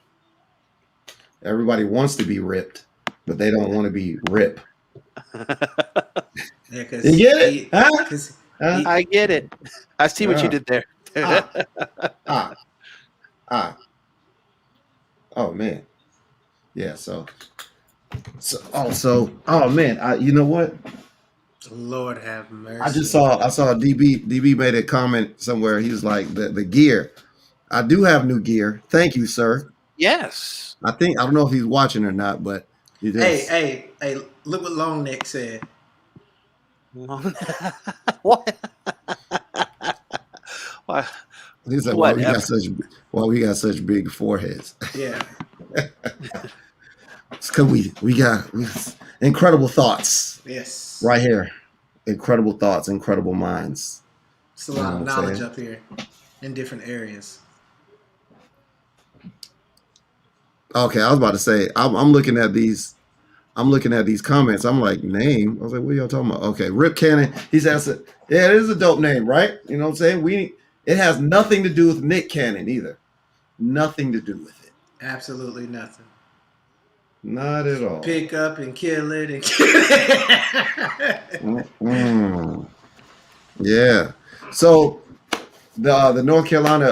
Everybody wants to be ripped, but they don't want to be Rip. You get it? I get it. I see what you did there. Oh, man. Yeah, oh, man. You know what? Lord have mercy. I saw DB made a comment somewhere. He was like, the gear. I do have new gear. Thank you, sir. Yes. I don't know if he's watching or not, but he just, Hey, look what Long Neck said. What? He's like, Whatever. why we got such big foreheads? Yeah. It's because we got incredible thoughts Yes. right here. Incredible thoughts, incredible minds. It's a lot You know of what I'm knowledge saying? up here in different areas. Okay, I was about to say, I'm looking at these. I'm looking at these comments. I'm like, name. I was like, what are y'all talking about? Okay, Rip Cannon. He's asking, yeah, it is a dope name, right? You know what I'm saying? It has nothing to do with Nick Cannon either. Nothing to do with it. Absolutely nothing. Not at all. Pick up and kill it and kill it. Yeah. So the North Carolina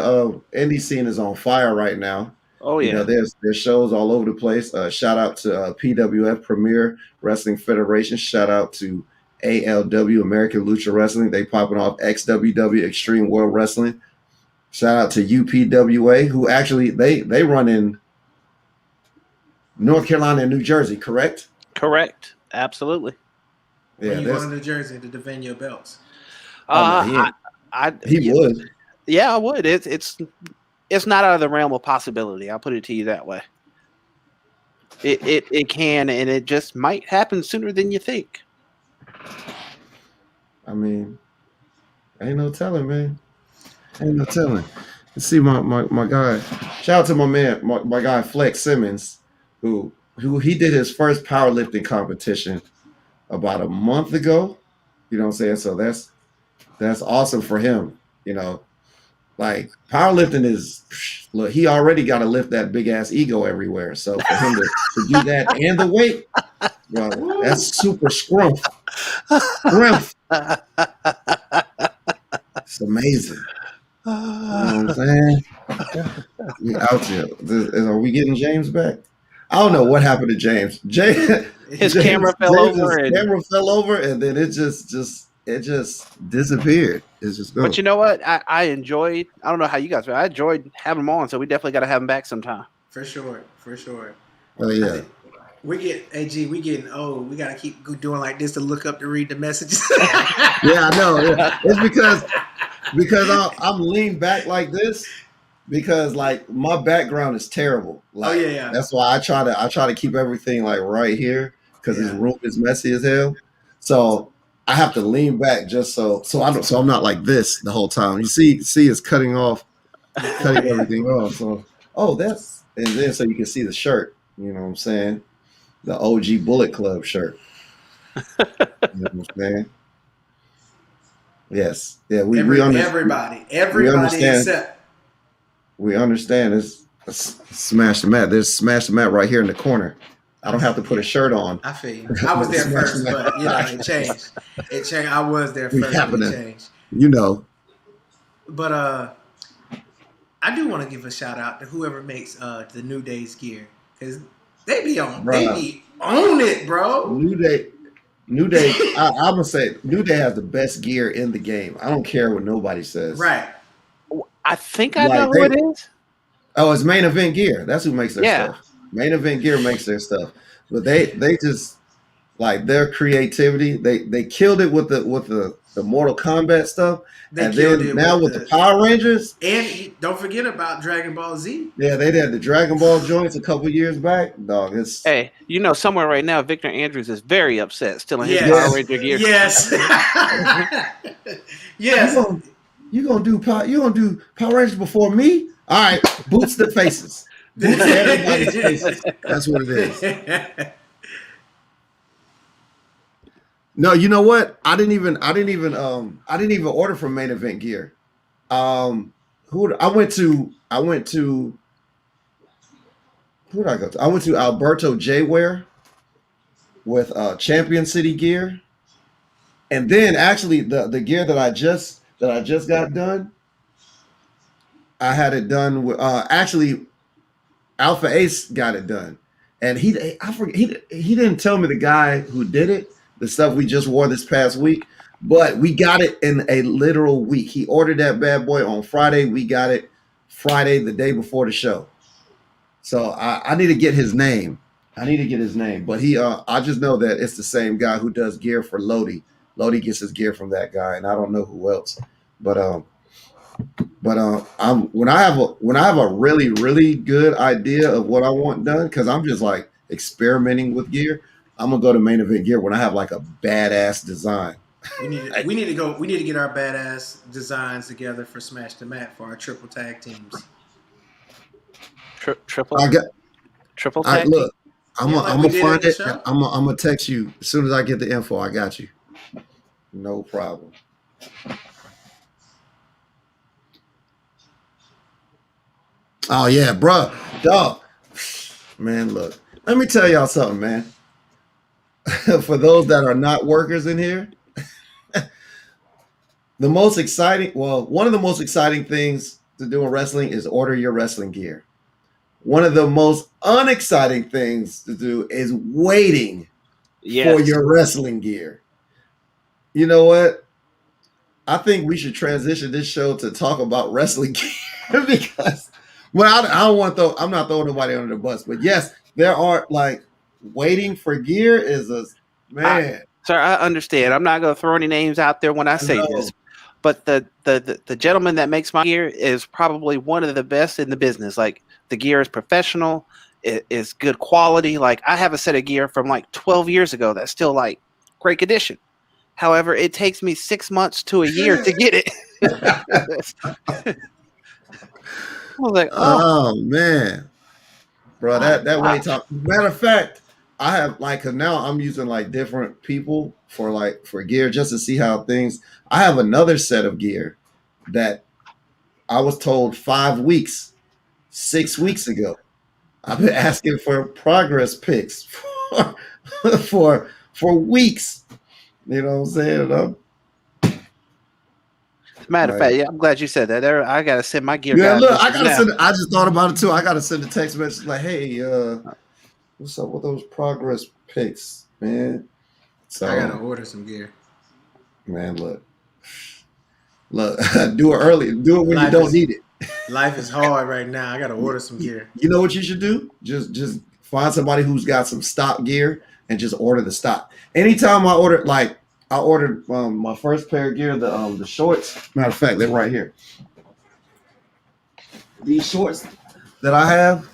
indie scene is on fire right now. Oh You know, yeah. there's shows all over the place. Shout out to PWF, Premier Wrestling Federation. Shout out to ALW, American Lucha Wrestling. They popping off XWW, Extreme World Wrestling. Shout out to UPWA, who actually they run in North Carolina and New Jersey, correct? Correct. Absolutely. Yeah, When you go to New Jersey to defend your belts. He would. Yeah, I would. It's not out of the realm of possibility. I'll put it to you that way. It can, and it just might happen sooner than you think. I mean, ain't no telling, man. Ain't no telling. You see my guy. Shout out to my man, my guy Flex Simmons, who he did his first powerlifting competition about a month ago. You know what I'm saying? So that's awesome for him. You know, like powerlifting is look, he already got to lift that big ass ego everywhere. So for him to do that and the weight, well, that's super scrumph. It's amazing. You know what I'm saying? We out here. Are we getting James back? I don't know what happened to James. His camera fell over. His camera fell over, and then it just disappeared. It's just gone. But you know what? I enjoyed. I don't know how you guys, but I enjoyed having him on. So we definitely got to have him back sometime. For sure. Oh yeah. We getting old. We gotta keep doing like this to look up to read the messages. Yeah, I know. Yeah. It's because I'm leaned back like this because like my background is terrible. Like, yeah. That's why I try to keep everything like right here because his room is messy as hell. So I have to lean back just so I'm not like this the whole time. You see it's cutting everything off. So and then so you can see the shirt. You know what I'm saying? The OG Bullet Club shirt. You know what I'm saying? Yes. Yeah, we understand. Everybody except. We understand. It's smash the mat. There's smash the mat right here in the corner. I don't have to put a shirt on. I feel you. I was there first, but it changed. It changed. I was there first, but it changed. You know. But I do want to give a shout out to whoever makes the New Day's gear because they be on it, bro. New Day. I'm gonna say New Day has the best gear in the game. I don't care what nobody says. Right. I think I know who it is. Oh, it's Main Event Gear. That's who makes their stuff. Main Event Gear makes their stuff. But they just like their creativity. They killed it with the Mortal Kombat stuff. And then now with the Power Rangers. And don't forget about Dragon Ball Z. Yeah, they did the Dragon Ball joints a couple years back. Dog, hey, somewhere right now, Victor Andrews is very upset still in his Power Ranger gear. Yes. Yes. You gonna do Power Rangers before me? All right, boots the faces. Boots everybody's faces. That's what it is. No, you know what? I didn't even order from Main Event Gear. I went to who did I go to? I went to Alberto J Wear with Champion City gear. And then actually the gear that I just got done, I had it done with actually Alpha Ace got it done. And he didn't tell me the guy who did it, the stuff we just wore this past week, but we got it in a literal week. He ordered that bad boy on Friday. We got it Friday, the day before the show. So I need to get his name. But I just know that it's the same guy who does gear for Lodi. Lodi gets his gear from that guy, and I don't know who else. But But when I have a really good idea of what I want done, because I'm just like experimenting with gear, I'm gonna go to Main Event Gear when I have like a badass design. We need to go. We need to get our badass designs together for Smash the Mat for our triple tag teams. Triple I got. triple I tag team? look. I'm Yeah, like we gonna did at find the it. show. I'm gonna text you as soon as I get the info. I got you. No problem. Oh yeah, bro, dog. Man, look. Let me tell y'all something, man. For those that are not workers in here, one of the most exciting things to do in wrestling is order your wrestling gear. One of the most unexciting things to do is waiting for Yes. your wrestling gear. You know what? I think we should transition this show to talk about wrestling gear because, well, I don't want to I'm not throwing nobody under the bus, but yes, there are like waiting for gear is a man. Sir, I understand. I'm not going to throw any names out there when I say No. this, but the gentleman that makes my gear is probably one of the best in the business. Like the gear is professional, it is good quality. Like I have a set of gear from like 12 years ago that's still like great condition. However, it takes me 6 months to a year to get it. I was like, oh, Oh man, bro, my that wait gosh. time. Matter of fact, I have like, cause now I'm using like different people for gear just to see how things. I have another set of gear that I was told 5 weeks, 6 weeks ago. I've been asking for progress pics for weeks. You know what I'm saying? Matter of Like, fact, yeah, I'm glad you said that. There, I gotta send my gear yeah, guy a look, I message gotta now. send. I just thought about it too. I gotta send a text message like, "Hey, what's up with those progress pics, man?" I gotta So, order some gear. man, look, do it early. Do it when you don't need it. Life is hard right now. I gotta order some gear. You know what you should do? Just find somebody who's got some stock gear and just order the stock. Anytime I ordered my first pair of gear, the shorts. Matter of fact, they're right here. These shorts that I have,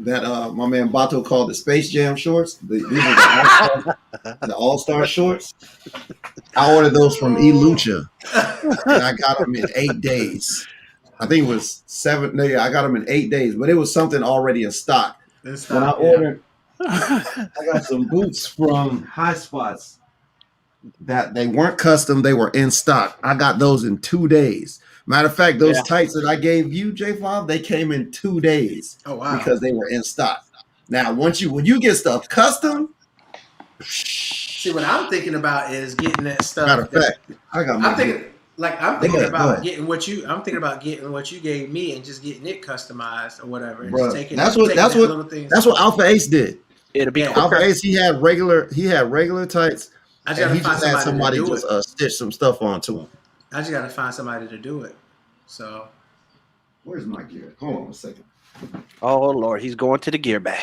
that my man Bato called the Space Jam shorts. These are the All-Star shorts. I ordered those from Elucha, and I got them in 8 days. I think it was 7. No, yeah, I got them in 8 days, but it was something already in stock. When I ordered, I got some boots from High Spots that they weren't custom; they were in stock. I got those in 2 days. Matter of fact, those Yeah. tights that I gave you, J5, they came in 2 days Oh wow! because they were in stock. Now, when you get stuff custom, See, what I'm thinking about is getting that stuff. matter of fact, I got my I'm thinking Go ahead. getting what you. I'm thinking about getting what you gave me and just getting it customized or whatever. And Bruh, just taking that's that little things. what Alpha Ace did. It'll be Yeah. quicker. Alpha Ace, he had regular tights, I just and gotta he find just had somebody to somebody do just it. stitch some stuff onto him. I just gotta find somebody to do it. So Where's my gear? Hold on a second. Oh Lord, he's going to the gear bag.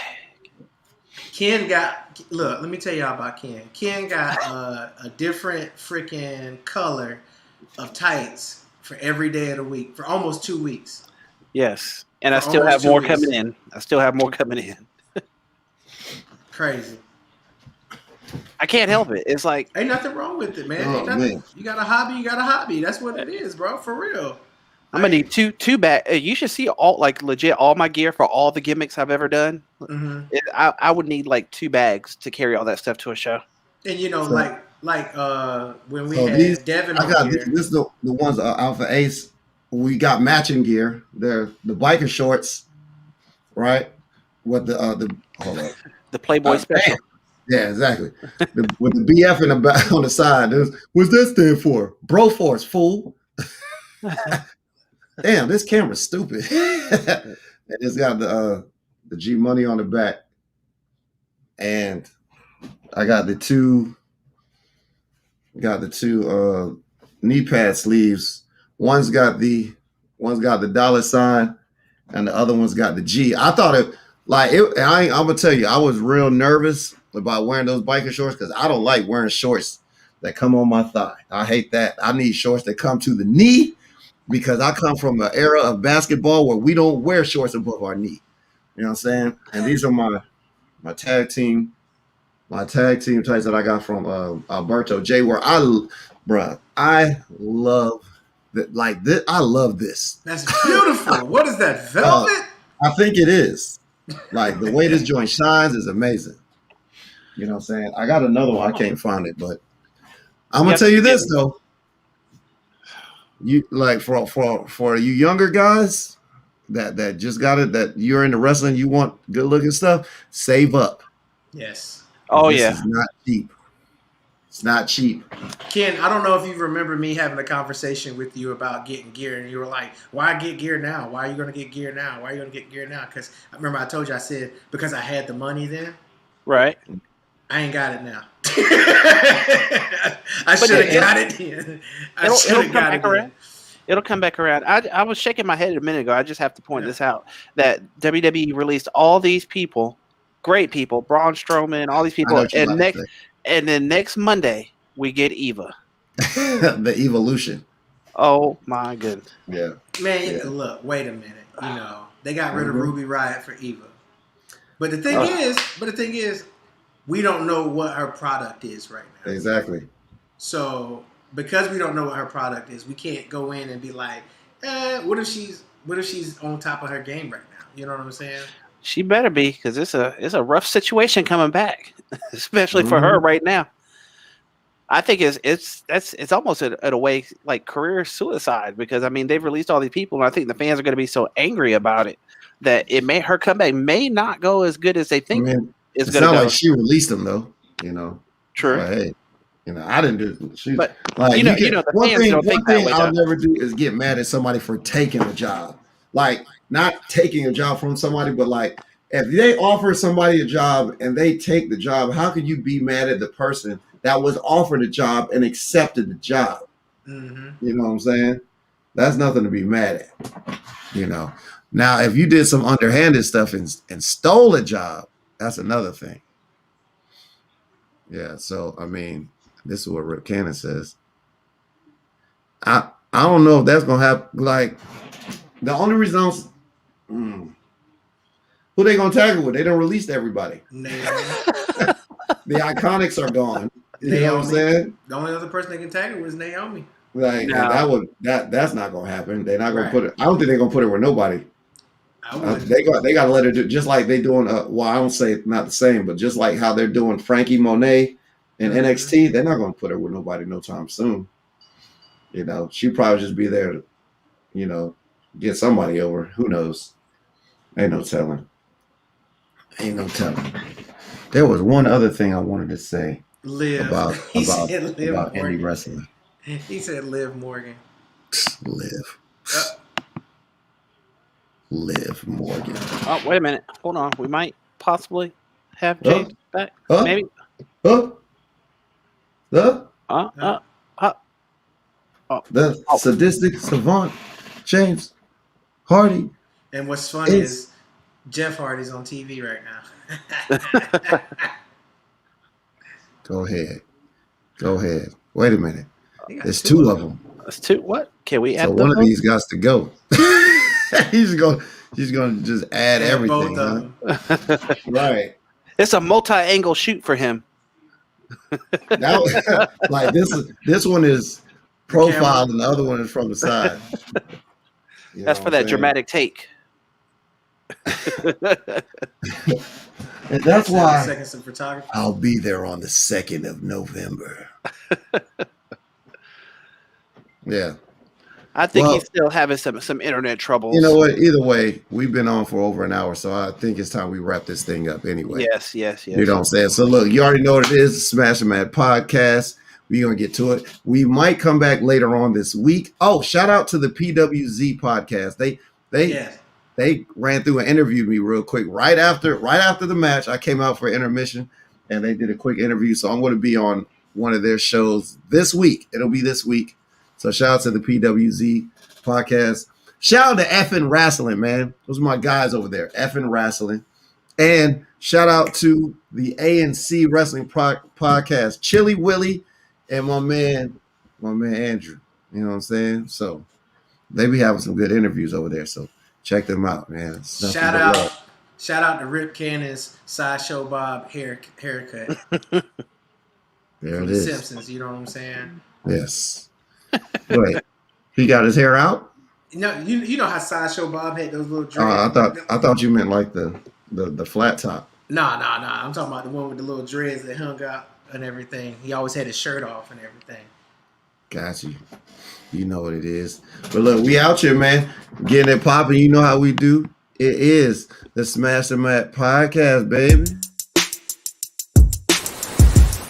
Ken got look. Let me tell y'all about Ken. Ken got a different freaking color of tights for every day of the week for almost 2 weeks. Yes, and I For still almost have more 2 weeks. coming in. I still have more coming in. Crazy. I can't help it. It's like Ain't nothing wrong with it, man. Oh, Ain't nothing. man. You got a hobby. You got a hobby. That's what it is, bro. For real. I'm gonna need two bag. You should see all like legit all my gear for all the gimmicks I've ever done. Mm-hmm. I would need like 2 bags to carry all that stuff to a show. And you know, So- when we So had these, Devin I on got here. this is the ones Alpha Ace. We got matching gear. They're the biker shorts, right? With the hold up. The Playboy special. Yeah, exactly. With the BF in the back on the side. What's that stand for? Broforce, fool. Damn, this camera's stupid. And it's got the G Money on the back. And I got the two knee pad sleeves. One's got the dollar sign and the other one's got the G. I thought I'm gonna tell you, I was real nervous about wearing those biker shorts because I don't like wearing shorts that come on my thigh. I hate that. I need shorts that come to the knee because I come from an era of basketball where we don't wear shorts above our knee. You know what I'm saying? And these are my tag team tights that I got from Alberto J. Where I love that. Like this, I love this. That's beautiful. What is that, velvet? I think it is. Like the way this joint shines is amazing. You know what I'm saying? I got another one. I can't find it, but I'm gonna tell you this though. You like for you younger guys that just got it, that you're into wrestling, you want good looking stuff, save up. Yes. Oh this yeah. Is not cheap. It's not cheap. Ken, I don't know if you remember me having a conversation with you about getting gear, and you were like, why get gear now? Why are you going to get gear now? Why are you going to get gear now? Because I remember I told you, I said, because I had the money then. Right. I ain't got it now. I should have got it then. I should have got it then. It'll come back around. I was shaking my head a minute ago. I just have to point this out, that WWE released all these people, great people, Braun Strowman, all these people, and then next Monday we get Eva. The evolution. Oh my goodness. Yeah. Man, look, wait a minute. You know, they got rid of Ruby Riott for Eva. But the thing is, we don't know what her product is right now. Exactly. So because we don't know what her product is, we can't go in and be like, what if she's on top of her game right now? You know what I'm saying? She better be, because it's a rough situation coming back, especially for her right now. I think it's almost in a way like career suicide, because I mean they've released all these people, and I think the fans are going to be so angry about it that her comeback may not go as good as they think it's going to go. Like she released them though, you know. True. But, hey, you know, I didn't do it. But like, the fans don't think that way. One thing I'll never do is get mad at somebody for taking a job. Like, not taking a job from somebody, but like if they offer somebody a job and they take the job, how can you be mad at the person that was offered a job and accepted the job? Mm-hmm. You know what I'm saying? That's nothing to be mad at. You know. Now, if you did some underhanded stuff and stole a job, that's another thing. Yeah. So I mean, this is what Rip Cannon says. I don't know if that's gonna happen. Like, the only reason who they gonna tackle with? They don't release everybody. The Iconics are gone. You know what I'm saying? The only other person they can tackle was Naomi. Like that's not gonna happen. They're not gonna put it. I don't think they're gonna put it with nobody. They got to let her do, just like they doing. Well, I don't say not the same, but just like how they're doing Frankie Monet in NXT, they're not gonna put her with nobody no time soon. You know, she'd probably just be there to, you know, get somebody over. Who knows? Ain't no telling. There was one other thing I wanted to say about indie wrestling. He said Liv Morgan. Liv Morgan. Oh, wait a minute. Hold on. We might possibly have James back. Maybe. The sadistic savant, James Hardy. And what's funny is Jeff Hardy's on TV right now. Go ahead. Wait a minute. There's two of them. There's two. What? Can we add? So one of these got to go. She's gonna just add everything. Huh? Right. It's a multi-angle shoot for him. Like this one is profile and the other one is from the side. That's for that dramatic take. And that's why photography. I'll be there on the 2nd of November. Yeah. I think he's still having some internet troubles. You know what? Either way, we've been on for over an hour, so I think it's time we wrap this thing up anyway. Yes. You know what I'm saying? So look, you already know what it is, the Smash and Mad podcast. We're going to get to it. We might come back later on this week. Oh, shout out to the PWZ podcast. They ran through and interviewed me real quick. Right after the match, I came out for intermission, and they did a quick interview. So I'm going to be on one of their shows this week. It'll be this week. So shout out to the PWZ podcast. Shout out to Effin' Wrestling, man. Those are my guys over there, Effin' Wrestling. And shout out to the ANC Wrestling podcast, Chili Willie and my man Andrew. You know what I'm saying? So they be having some good interviews over there. So check them out, man. It's nothing Shout but out, love. shout out to Rip Cannon's Sideshow Bob haircut There from it The is. Simpsons. You know what I'm saying? Yes. Wait, he got his hair out? You know how Sideshow Bob had those little dreads. I thought you meant like the flat top. Nah. I'm talking about the one with the little dreads that hung out and everything. He always had his shirt off and everything. Got you. You know what it is. But look, we out here, man. Getting it popping. You know how we do. It is the Smash the Mat podcast, baby.